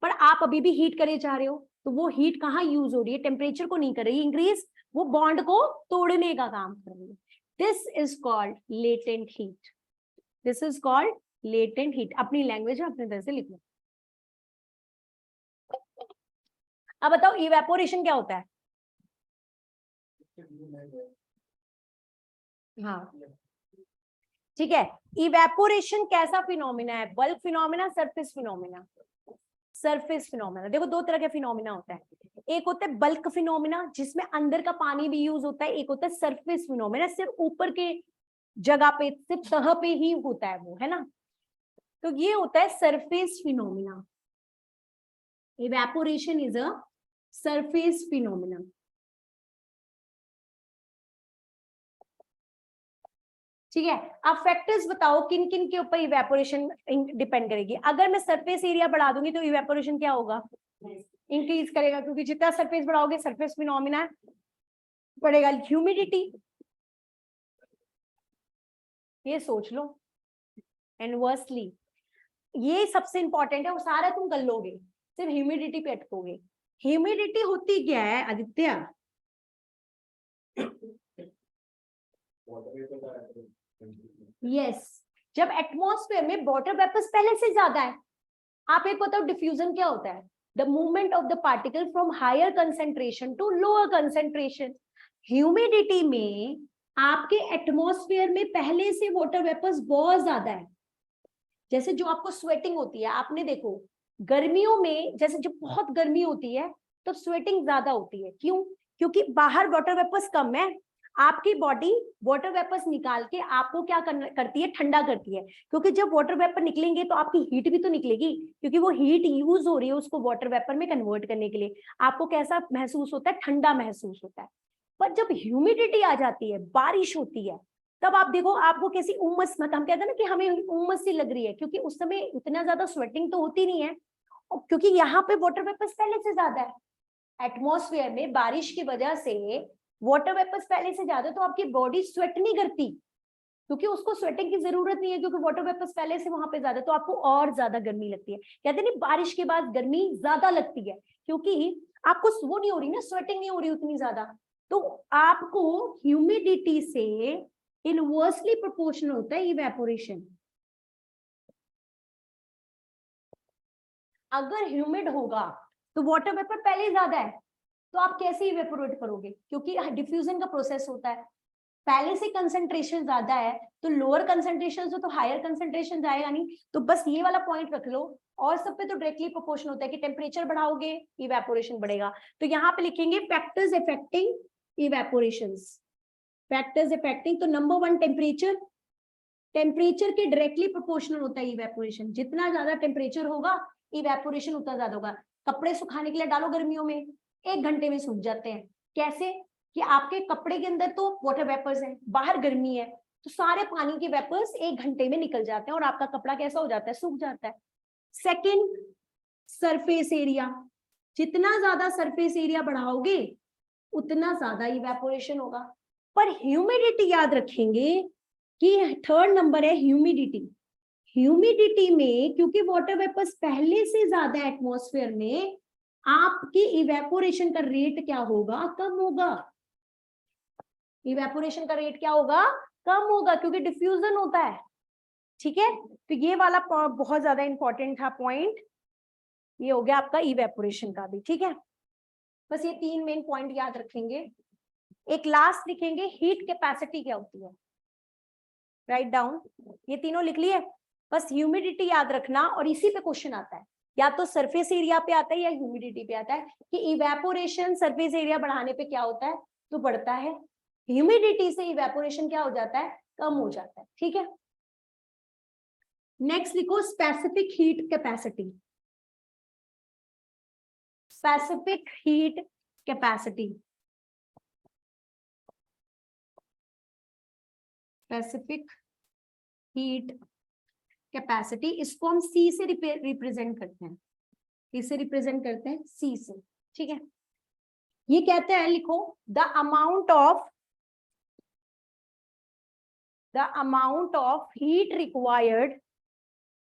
पर आप अभी भी हीट करे जा रहे हो, तो वो हीट कहाँ यूज हो रही है? टेम्परेचर को नहीं कर रही इंक्रीज, वो बॉन्ड को तोड़ने का काम कर रही है। This is called latent heat. This is called latent heat. अपनी लैंग्वेज में अपने तरह से लिखो। अब बताओ इवेपोरेशन क्या होता है? हाँ ठीक है। इवेपोरेशन कैसा फिनोमिना है? Bulk phenomena, surface phenomena? Surface phenomena. देखो दो तरह के फिनोमिना होता है, एक होता है बल्क फिनोमिना जिसमें अंदर का पानी भी यूज होता है, एक होता है सरफेस फिनोमिना, सिर्फ ऊपर के जगह पे, सिर्फ तह पे ही होता है वो, है ना। तो ये होता है surface phenomena. Evaporation is a surface phenomena. ठीक है। अब फैक्टर्स बताओ किन किन के ऊपर इवेपोरेशन डिपेंड करेगी। अगर मैं सरफेस एरिया बढ़ा दूंगी तो इवेपोरेशन क्या होगा? इंक्रीज करेगा, क्योंकि जितना सरफेस बढ़ाओगे सरफेस फिनोमिना बढ़ेगा। ह्यूमिडिटी, ये सोच लो। इनवर्सली, ये सबसे इंपॉर्टेंट है, वो सारा तुम कर लोगे, सिर्फ ह्यूमिडिटी पे अटकोगे। ह्यूमिडिटी होती क्या है आदित्य? यस, जब एटमॉस्फेयर में वाटर वेपर्स पहले से ज्यादा है। आप एक बताओ डिफ्यूजन क्या होता है? The movement of the particle from higher concentration to lower concentration. Humidity में आपके एटमॉस्फेयर में पहले से वाटर वेपर्स बहुत ज्यादा है। जैसे जो आपको स्वेटिंग होती है, आपने देखो गर्मियों में जैसे जब बहुत गर्मी होती है तो स्वेटिंग ज्यादा होती है। क्यों? क्योंकि बाहर वाटर वेपर्स कम है, आपकी बॉडी वाटर वेपर्स निकाल के आपको क्या करती है? ठंडा करती है। क्योंकि जब वाटर वेपर निकलेंगे तो आपकी हीट भी तो निकलेगी, क्योंकि वो हीट यूज हो रही है उसको वाटर वेपर में कन्वर्ट करने के लिए। आपको कैसा महसूस होता है? ठंडा महसूस होता है। पर जब ह्यूमिडिटी आ जाती है, बारिश होती है, तब आप देखो आपको कैसी उमस, मतलब हम कहते हैं ना कि हमें उमस सी लग रही है, क्योंकि उस समय इतना ज्यादा स्वेटिंग तो होती नहीं है, क्योंकि यहाँ पे वाटर वेपर्स पहले से ज्यादा है। एटमॉस्फेयर में बारिश की वजह से वाटर वेपर्स पहले से ज्यादा, तो आपकी बॉडी स्वेट नहीं करती, क्योंकि उसको स्वेटिंग की जरूरत नहीं है, क्योंकि वाटर वेपर्स पहले से वहां पे ज्यादा, तो आपको और ज्यादा गर्मी लगती है। कहते नहीं बारिश के बाद गर्मी ज्यादा लगती है, क्योंकि आपको वो नहीं हो रही ना, स्वेटिंग नहीं हो रही उतनी ज्यादा। तो आपको ह्यूमिडिटी से इनवर्सली प्रोपोर्शनल होता है इवेपोरेशन। अगर ह्यूमिड होगा तो वाटर वेपर पहले ज्यादा है, तो आप कैसे इवेपोरेट करोगे? क्योंकि डिफ्यूजन का प्रोसेस होता है, पहले से कंसंट्रेशन ज्यादा है, तो लोअर कंसंट्रेशन से तो हायर कंसंट्रेशन जाएगा नहीं। तो बस ये वाला पॉइंट रख लो, और सब पे तो डायरेक्टली प्रोपोर्शनल होता है कि टेम्परेचर बढ़ाओगे इवेपोरेशन बढ़ेगा। तो यहाँ पे लिखेंगे फैक्टर्स अफेक्टिंग इवेपोरेशंस। फैक्टर्स अफेक्टिंग, तो नंबर वन टेम्परेचर। टेम्परेचर के डायरेक्टली प्रोपोर्शनल होता है इवेपोरेशन। जितना ज्यादा टेम्परेचर होगा इवेपोरेशन उतना ज्यादा होगा। कपड़े सुखाने के लिए डालो गर्मियों में, 1 घंटे में सूख जाते हैं। कैसे? कि आपके कपड़े के अंदर तो वाटर वेपर्स हैं, बाहर गर्मी है, तो सारे पानी के वेपर्स 1 घंटे में निकल जाते हैं और आपका कपड़ा कैसा हो जाता है? सूख जाता है। Second, surface area. जितना ज्यादा सरफेस एरिया बढ़ाओगे उतना ज्यादा इवेपोरेशन होगा। पर ह्यूमिडिटी याद रखेंगे कि थर्ड नंबर है ह्यूमिडिटी। ह्यूमिडिटी में क्योंकि वाटर वेपर्स पहले से ज्यादा एटमॉस्फेयर में, आपकी इवेपोरेशन का रेट क्या होगा? कम होगा। इवेपोरेशन का रेट क्या होगा? कम होगा, क्योंकि डिफ्यूजन होता है। ठीक है, तो ये वाला बहुत ज्यादा इंपॉर्टेंट था पॉइंट। ये हो गया आपका इवेपोरेशन का भी। ठीक है, बस ये 3 मेन पॉइंट याद रखेंगे। एक लास्ट लिखेंगे, हीट कैपेसिटी क्या होती है? राइट डाउन, ये तीनों लिख लिए। बस ह्यूमिडिटी याद रखना, और इसी पे क्वेश्चन आता है, या तो सरफेस एरिया पे आता है या ह्यूमिडिटी पे आता है, कि इवेपोरेशन सरफेस एरिया बढ़ाने पे क्या होता है? तो बढ़ता है। ह्यूमिडिटी से इवेपोरेशन क्या हो जाता है? कम हो जाता है। ठीक है, नेक्स्ट लिखो specific heat capacity. Specific heat capacity, specific heat capacity, इसको हम सी से रिप्रेजेंट करते हैं। किससे रिप्रेजेंट करते हैं? सी से। ठीक है, ये कहते हैं, लिखो the amount of heat required,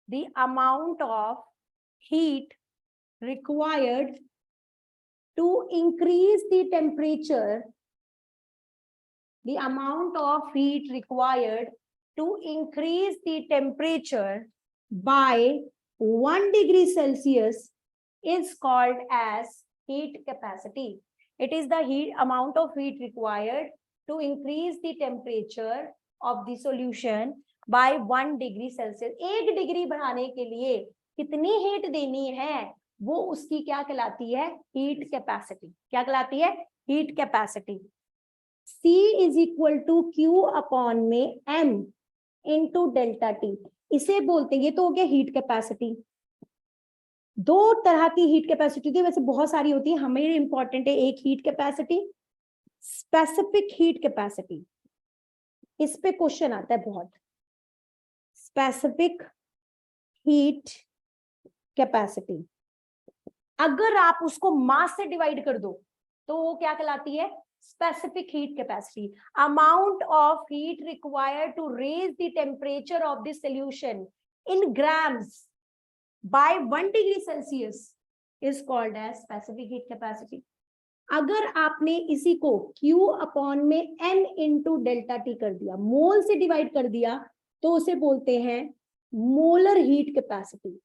the amount of heat required to increase the temperature, the amount of heat required to increase the temperature by 1 degree Celsius is called as heat capacity. It is the amount of heat required to increase the temperature of the solution by 1 degree Celsius. 1 degree बढ़ाने के लिए कितनी heat देनी है, वो उसकी क्या कहलाती है, हीट कैपेसिटी। क्या कहलाती है, heat capacity. C is equal to Q upon में M इंटू डेल्टा टी, इसे बोलते हैं, ये तो हो गया हीट कैपेसिटी। दो तरह की हीट कैपेसिटी होती है, वैसे बहुत सारी होती है, हमें इंपॉर्टेंट है एक heat capacity, specific heat capacity. इस पे क्वेश्चन आता है बहुत, स्पेसिफिक हीट कैपेसिटी। अगर आप उसको मास से डिवाइड कर दो तो वो क्या कहलाती है, specific heat capacity. Amount of heat required to raise the temperature of the solution in grams by 1 degree Celsius is called as specific heat capacity. अगर आपने इसी को Q अपॉन में N इंटू डेल्टा टी कर दिया, मोल से divide कर दिया, तो उसे बोलते हैं molar heat capacity.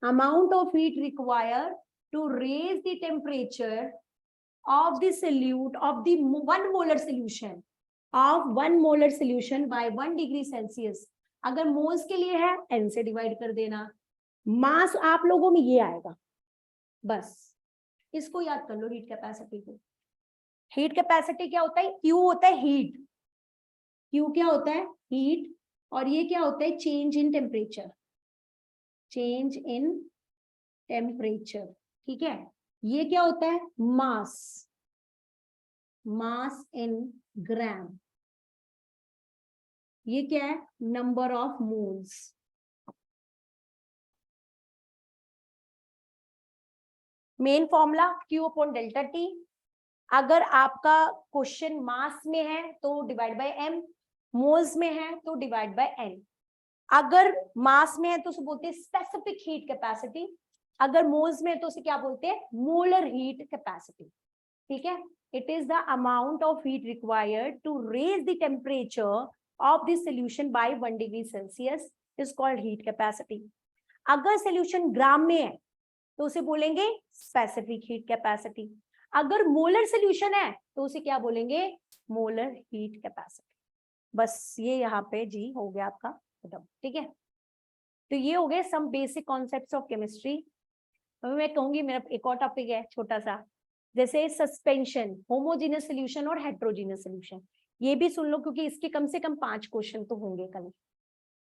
Amount of heat required to raise the temperature of the solute of the 1 molar solution of 1 molar solution by 1 degree Celsius। अगर मोल्स के लिए है N से डिवाइड कर देना, मास आप लोगों में ये आएगा, बस इसको याद कर लो हीट कैपेसिटी को। हीट कैपेसिटी क्या होता है, Q होता है हीट, Q क्या होता है, हीट, और ये क्या होता है, change in temperature, change in temperature. ठीक है, ये क्या होता है, मास, मास इन ग्राम, ये क्या है, number of moles. Main formula Q upon delta T. अगर आपका क्वेश्चन मास में है तो डिवाइड बाय M, मोल्स में है तो डिवाइड बाय N। अगर मास में है तो उसे बोलते हैं स्पेसिफिक हीट कैपेसिटी, अगर मोल्स में है तो उसे क्या बोलते हैं, मोलर हीट कैपेसिटी। ठीक है, it is the amount of heat required to raise the temperature of the solution by 1 degree Celsius is called heat capacity. अगर सॉल्यूशन ग्राम में है तो उसे बोलेंगे स्पेसिफिक हीट कैपेसिटी। अगर मोलर सॉल्यूशन है तो उसे क्या बोलेंगे, मोलर हीट कैपेसिटी। बस ये यहाँ पे जी हो गया आपका खत्म। ठीक है, तो ये हो गए some basic concepts of chemistry. अभी मैं कहूंगी मेरा एक और टॉपिक है छोटा सा, जैसे सस्पेंशन, होमोजेनियस सॉल्यूशन और हेट्रोजेनियस सॉल्यूशन। ये भी सुन लो क्योंकि इसके कम से कम 5 क्वेश्चन तो होंगे कल,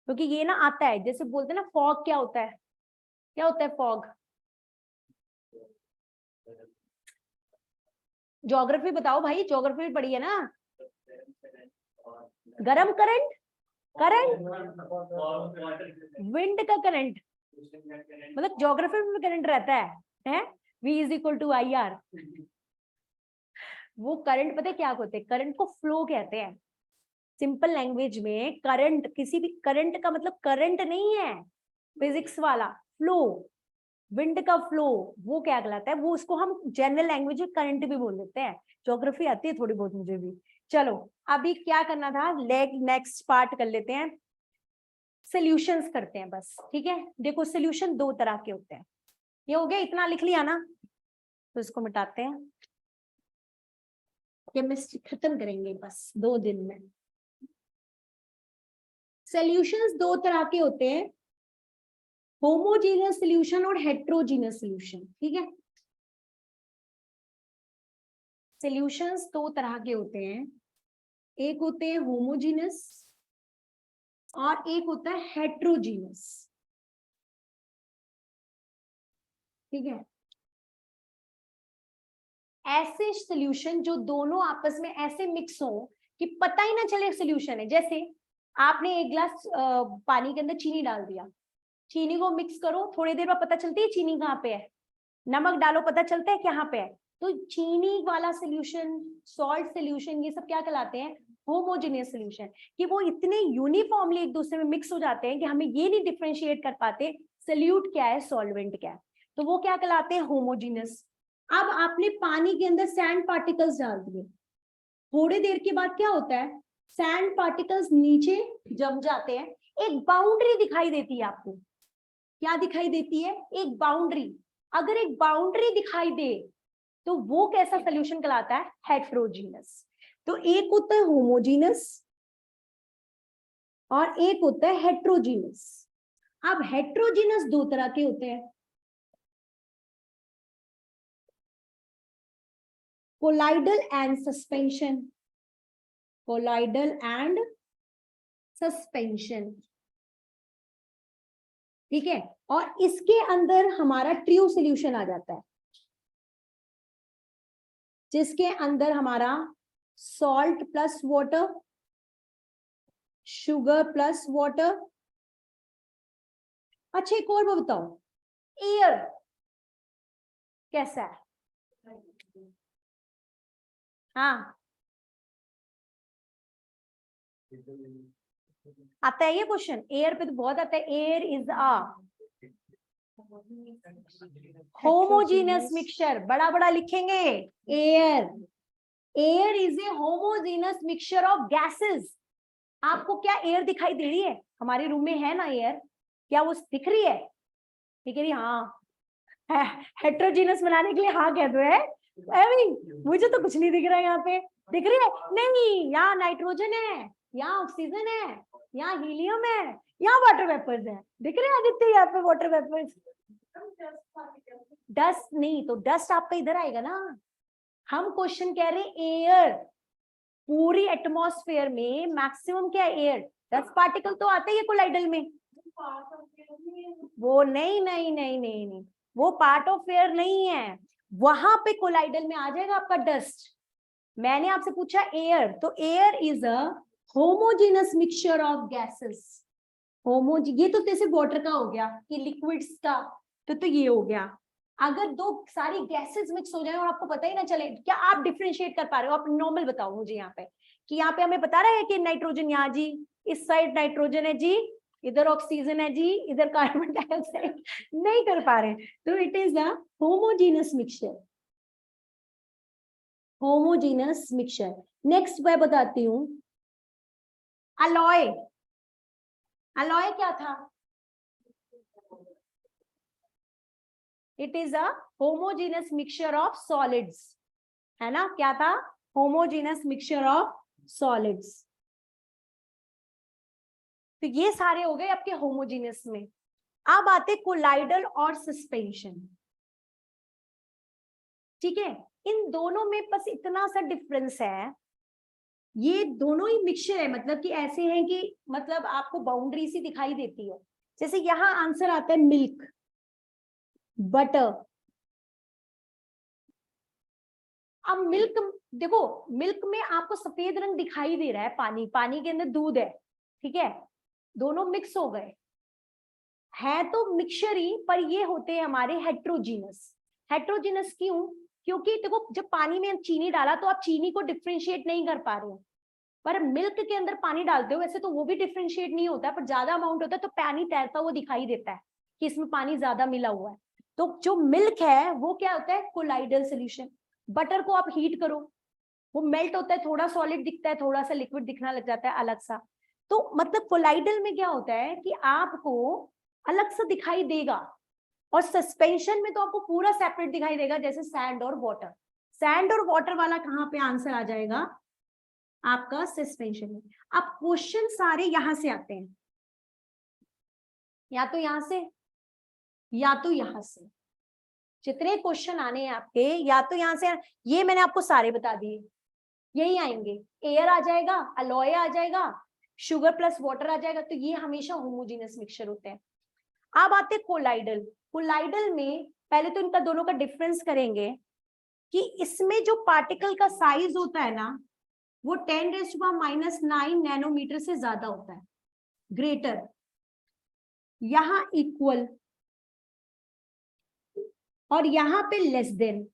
क्योंकि ये ना आता है, जैसे बोलते हैं ना फॉग क्या होता है, क्या होता है फॉग, ज्योग्राफी बताओ भाई, ज्योग्राफी भी पढ़ी है ना। गरम करंट, करंट, विंड का करंट, मतलब ज्योग्राफी में करंट रहता है V is equal to IR। वो करंट पता है क्या होते हैं, करंट को फ्लो कहते हैं। सिंपल लैंग्वेज में करंट, किसी भी करंट का मतलब करंट नहीं है फिजिक्स वाला, फ्लो, विंड का फ्लो, वो क्या कहलाता है, वो उसको हम जनरल लैंग्वेज में करंट भी बोल देते हैं। ज्योग्राफी आती है थोड़ी बहुत मुझे भी। चलो अभी क्या करना था, नेक्स्ट पार्ट कर लेते हैं, सॉल्यूशंस करते हैं बस। ठीक है, देखो सॉल्यूशन 2 तरह के होते हैं, ये हो गया, इतना लिख लिया ना, तो इसको मिटाते हैं, केमिस्ट्री खत्म करेंगे बस 2 दिन में। सॉल्यूशंस 2 तरह के होते हैं, होमोजेनियस सॉल्यूशन और हेट्रोजेनियस सॉल्यूशन। ठीक है, सॉल्यूशंस 2 तरह के होते हैं, एक होते हैं होमोजेनियस और एक होता है हेट्रोजेनियस। ठीक है, ऐसे सॉल्यूशन जो दोनों आपस में ऐसे मिक्स हो कि पता ही ना चले सॉल्यूशन है। जैसे आपने 1 गिलास पानी के अंदर चीनी डाल दिया, चीनी को मिक्स करो, थोड़ी देर बाद पता चलती है चीनी कहाँ पे है, नमक डालो पता चलता है कहाँ पे है। तो चीनी वाला सोल्यूशन, सॉल्ट सोल्यूशन, ये सब क्या कहलाते हैं? Homogeneous solution. कि वो इतने यूनिफॉर्मली एक दूसरे में मिक्स हो जाते हैं कि हमें ये नहीं डिफरेंशिएट कर पाते सोल्यूट क्या है सॉल्वेंट क्या है, तो वो क्या कहलाते हैं? होमोजेनियस। अब आपने पानी के अंदर सैंड पार्टिकल्स डाल दिए, थोड़ी देर के बाद क्या होता है? सैंड पार्टिकल्स नीचे जम जाते हैं, एक बाउंड्री दिखाई देती है आपको। क्या दिखाई देती है? एक बाउंड्री। अगर एक बाउंड्री दिखाई दे तो वो कैसा सोल्यूशन कहलाता है? हेट्रोजीनस। तो एक होता है होमोजीनस और एक होता है हेट्रोजीनस। अब हेट्रोजीनस दो तरह के होते हैं, colloidal and suspension. Colloidal and suspension, ठीक है। और इसके अंदर हमारा ट्रू सॉल्यूशन आ जाता है, जिसके अंदर हमारा salt plus water, sugar plus water. अच्छा एक और बताओ, एयर कैसा है? हाँ आता है ये क्वेश्चन, एयर पे तो बहुत आता है। Air is a homogeneous mixture, बड़ा बड़ा लिखेंगे। Air, air is a homogeneous mixture of gases. आपको क्या एयर दिखाई दे रही है? हमारे रूम में है ना एयर, क्या वो दिख रही है? ठीक है, हाँ। हेट्रोजीनस बनाने के लिए हाँ कह दो है। मुझे तो कुछ नहीं दिख रहा है यहाँ पे। दिख रही है? नहीं, यहाँ नाइट्रोजन है, यहाँ ऑक्सीजन है, यहाँ हीलियम है, यहाँ वाटर वेपर्स है। दिख रहे हैं आदित्य यहाँ पे वाटर वेपर्स? डस्ट नहीं, तो डस्ट आपका इधर आएगा ना। हम क्वेश्चन कह रहे हैं एयर, पूरी एटमॉस्फेयर में मैक्सिमम क्या है? एयर। डस्ट पार्टिकल तो आते ही है कोलाइडल में। वो नहीं नहीं नहीं नहीं नहीं, वो पार्ट ऑफ एयर नहीं है। वहां पे कोलाइडल में आ जाएगा आपका डस्ट। मैंने आपसे पूछा एयर, तो air is a homogeneous mixture of gases. ये तो जैसे वाटर का हो गया कि लिक्विड्स का, तो ये हो गया। अगर दो सारी गैसेस मिक्स हो जाए और आपको पता ही ना चले, क्या आप डिफरेंशिएट कर पा रहे हो? आप नॉर्मल बताओ मुझे यहाँ पे, कि यहाँ पे हमें बता रहा है कि नाइट्रोजन यहाँ जी, इस साइड नाइट्रोजन है जी, इधर ऑक्सीजन है जी, इधर कार्बन डाइऑक्साइड। नहीं कर पा रहे, तो it is a homogeneous mixture. Homogeneous mixture. Next मैं बताती हूँ, अलॉय। अलॉय क्या था? It is a homogeneous mixture of solids, है ना? क्या था? Homogeneous mixture of solids. तो ये सारे हो गए आपके होमोजेनस में। अब आते कोलाइडल और सस्पेंशन, ठीक है। इन दोनों में बस इतना सा डिफरेंस है, ये दोनों ही मिक्सचर है, मतलब कि ऐसे हैं कि मतलब आपको बाउंड्री सी दिखाई देती है। जैसे यहां आंसर आता है मिल्क, बटर। अब मिल्क देखो, मिल्क में आपको सफेद रंग दिखाई दे रहा है, पानी, पानी के अंदर दूध है, ठीक है, दोनों मिक्स हो गए है तो मिक्सचर ही, पर ये होते हैं हमारे हेट्रोजीनस। हेट्रोजीनस क्यों? क्योंकि देखो जब पानी में चीनी डाला तो आप चीनी को डिफरेंशिएट नहीं कर पा रहे हो, पर मिल्क के अंदर पानी डालते हो वैसे तो वो भी डिफरेंशिएट नहीं होता है, पर ज्यादा अमाउंट होता है तो पानी तैरता हुआ दिखाई देता है कि इसमें पानी ज्यादा मिला हुआ है। तो जो मिल्क है वो क्या होता है? Colloidal solution. बटर को आप हीट करो, वो मेल्ट होता है, थोड़ा सॉलिड दिखता है, थोड़ा सा लिक्विड दिखना लग जाता है अलग सा। तो मतलब कोलाइडल में क्या होता है कि आपको अलग सा दिखाई देगा, और सस्पेंशन में तो आपको पूरा सेपरेट दिखाई देगा, जैसे सैंड और वाटर। सैंड और वाटर वाला कहाँ पे आंसर आ जाएगा आपका? सस्पेंशन में। अब क्वेश्चन सारे यहां से आते हैं, या तो यहां से या तो यहां से। जितने क्वेश्चन आने हैं आपके, या तो यहां से, ये मैंने आपको सारे बता दिए, यही आएंगे। एयर आ जाएगा, अलॉय आ जाएगा, शुगर प्लस वाटर आ जाएगा, तो ये हमेशा होमोजेनस मिक्सचर होते हैं। अब आते कोलाइडल। कोलाइडल में पहले तो इनका दोनों का डिफरेंस करेंगे कि इसमें जो पार्टिकल का साइज होता है ना, वो 10⁻⁹ नैनोमीटर से ज्यादा होता है, ग्रेटर। यहां इक्वल, और यहाँ पे लेस देन।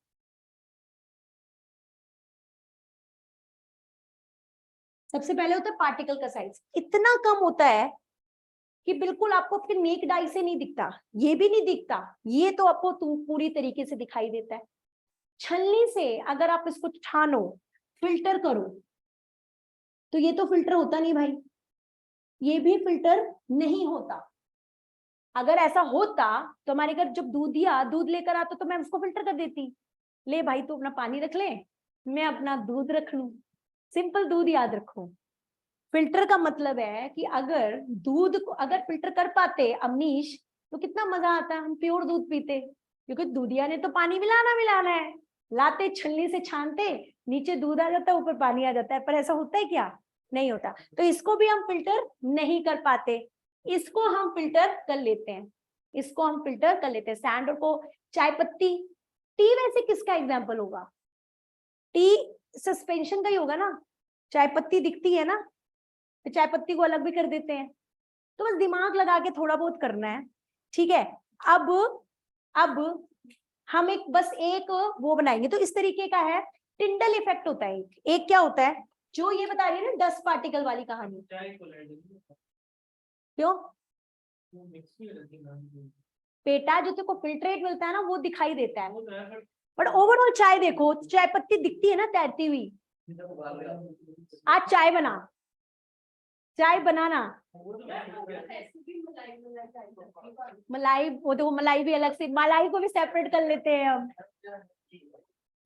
सबसे पहले होता है पार्टिकल का साइज, इतना कम होता है कि बिल्कुल आपको अपने नेक्ड आई से नहीं दिखता, ये भी नहीं दिखता, ये तो आपको पूरी तरीके से दिखाई देता है। छलनी से अगर आप इसको छानो, फिल्टर करो, तो ये तो फिल्टर होता नहीं भाई, ये भी फिल्टर नहीं होता। अगर ऐसा होता तो हमारे घर जब दूध लेकर आता तो मैं उसको फिल्टर कर देती, ले भाई तू अपना पानी रख ले, मैं अपना दूध रख लूं। सिंपल दूध याद रखो। फिल्टर का मतलब है कि अगर दूध को अगर फिल्टर कर पाते अमनीश, तो कितना मजा आता है, हम प्योर दूध पीते, क्योंकि दूधिया ने तो पानी मिलाना है, लाते छलनी से छानते, नीचे दूध आ जाता है, ऊपर पानी आ जाता है, पर ऐसा होता है क्या? नहीं होता। तो इसको भी हम फिल्टर नहीं कर पाते, इसको हम फिल्टर कर लेते हैं, इसको हम फिल्टर कर लेते हैं। सैंड को चाय पत्ती, टी वैसे किसका एग्जाम्पल होगा? टी सस्पेंशन का ही होगा ना, चाय पत्ती दिखती है ना, तो चाय पत्ती को अलग भी कर देते हैं। तो बस दिमाग लगा के थोड़ा बहुत करना है, ठीक है। अब हम एक वो बनाएंगे, तो इस तरीके का है, टिंडल इफेक्ट होता है। एक क्या होता है, जो ये बता रही है ना डस्ट पार्टिकल वाली कहानी, क्यों बेटा, जो तेको फिल्ट्रेट मिलता है ना वो दिखाई देता है, बट ओवरऑल चाय देखो, चाय पत्ती दिखती है ना तैरती हुई। आज चाय बनाना, मलाई, वो देखो मलाई भी अलग से, मलाई को भी सेपरेट कर लेते हैं हम।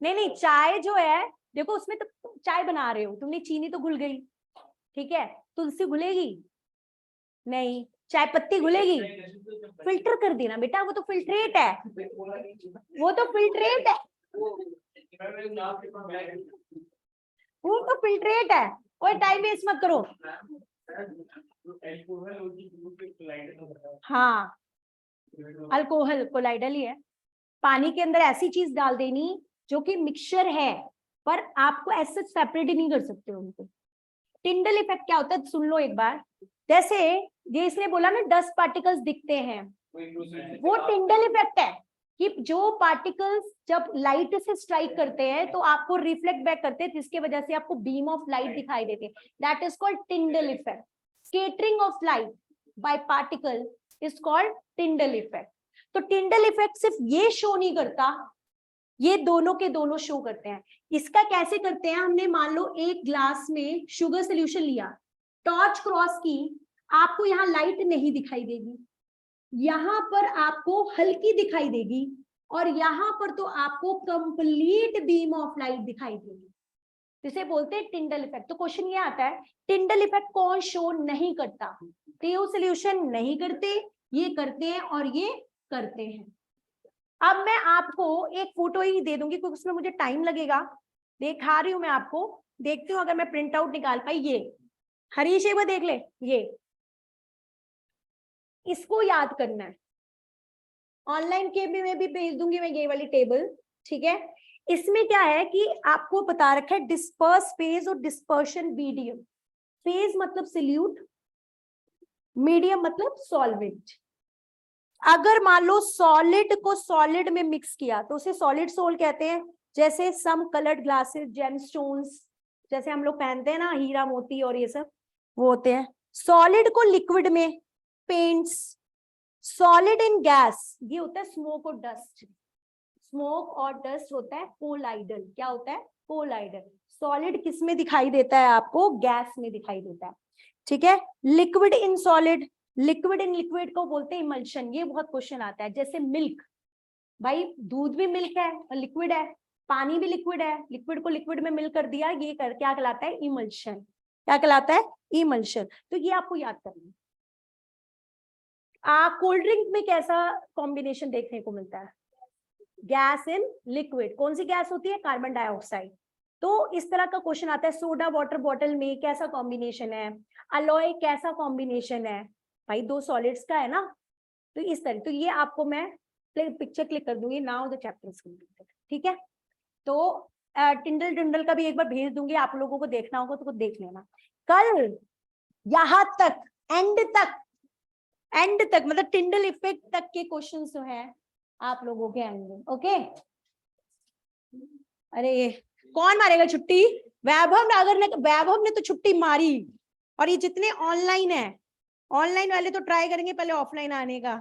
नहीं चाय जो है देखो, उसमें तो चाय बना रहे हो तुमने, चीनी तो घुल गई, ठीक है, तुलसी घुलेगी नहीं, चाय पत्ती घुलेगी, फिल्टर कर देना बेटा, वो तो फिल्ट्रेट है, वो तो फिल्ट्रेट है, वो तो फिल्ट्रेट है। कोई टाइम वेस्ट मत करो। हाँ, अल्कोहल कोलाइडल ही है। पानी के अंदर ऐसी चीज डाल देनी जो कि मिक्सचर है, पर आपको ऐसे सेपरेट ही नहीं कर सकते उनको। टिंडल इफेक्ट क्या होता है सुन लो एक बार। जैसे ये इसने बोला ना 10 पार्टिकल्स दिखते हैं, वो टिंडल इफेक्ट है कि जो पार्टिकल्स जब लाइट से स्ट्राइक करते हैं तो आपको रिफ्लेक्ट बैक करते हैं, जिसकी वजह से आपको बीम ऑफ लाइट दिखाई देती है, that is called Tyndall effect. Scattering of light by particle is called Tyndall effect. तो टिंडल इफेक्ट सिर्फ ये शो नहीं करता, ये दोनों के दोनों शो करते हैं। इसका कैसे करते हैं, हमने मान लो एक ग्लास में शुगर सोल्यूशन लिया, टॉर्च क्रॉस की, आपको यहाँ लाइट नहीं दिखाई देगी, यहाँ पर आपको हल्की दिखाई देगी, और यहाँ पर तो आपको कंप्लीट बीम ऑफ लाइट दिखाई देगी, जिसे बोलते हैं टिंडल इफेक्ट। तो क्वेश्चन ये आता है, टिंडल इफेक्ट कौन शो नहीं करता? तो सोल्यूशन नहीं करते, ये करते हैं और ये करते हैं। अब मैं आपको एक फोटो ही दे दूंगी क्योंकि उसमें मुझे टाइम लगेगा, दिखा रही हूं मैं आपको, देखती हूँ अगर मैं प्रिंट आउट निकाल पाई। ये हरीश एक बार देख ले, ये इसको याद करना है, ऑनलाइन के में भी भेज दूंगी मैं ये वाली टेबल, ठीक है। इसमें क्या है कि आपको बता रखा है डिस्पर्स फेज और डिस्पर्शन मीडियम। फेज मतलब सल्यूट, मीडियम मतलब सॉल्वेंट। अगर मान लो सॉलिड को सॉलिड में मिक्स किया तो उसे सॉलिड सोल कहते हैं। जैसे सम कलर्ड ग्लासेस, जेमस्टोन्स, जैसे हम लोग पहनते हैं ना हीरा मोती और ये सब, वो होते हैं। सॉलिड को लिक्विड में, पेंट्स। सॉलिड इन गैस, ये होता है स्मोक और डस्ट। स्मोक और डस्ट होता है कोलाइडल। क्या होता है? कोलाइडल। सॉलिड किस में दिखाई देता है आपको? गैस में दिखाई देता है, ठीक है। Liquid in solid, liquid in liquid को बोलते हैं इमल्शन। ये बहुत क्वेश्चन आता है, जैसे मिल्क, भाई दूध भी मिल्क है और लिक्विड है, पानी भी लिक्विड है, लिक्विड को लिक्विड में मिल कर दिया, ये क्या कहलाता है? इमल्शन। क्या कहलाता है? इमल्शन। तो ये आपको याद करना है। कोल्ड ड्रिंक में कैसा कॉम्बिनेशन देखने को मिलता है? Gas in liquid. कौन सी गैस होती है? Carbon dioxide. तो इस तरह का क्वेश्चन आता है। सोडा वाटर बॉटल में कैसा कॉम्बिनेशन है? अलॉय कैसा कॉम्बिनेशन है? भाई दो सॉलिड्स का है ना। तो इस तरह, तो ये आपको मैं पिक्चर क्लिक कर दूंगी। Now the chapter is completed, ठीक है। तो टिंडल टिंडल का भी एक बार भेज दूंगी, आप लोगों को देखना होगा तो देख लेना। कल यहां तक, एंड तक मतलब टिंडल इफेक्ट तक के क्वेश्चन जो है आप लोगों के आएंगे। ओके, अरे ये कौन मारेगा छुट्टी? वैभव ने तो छुट्टी मारी। और ये जितने ऑनलाइन है, ऑनलाइन वाले तो ट्राई करेंगे पहले ऑफलाइन आने का।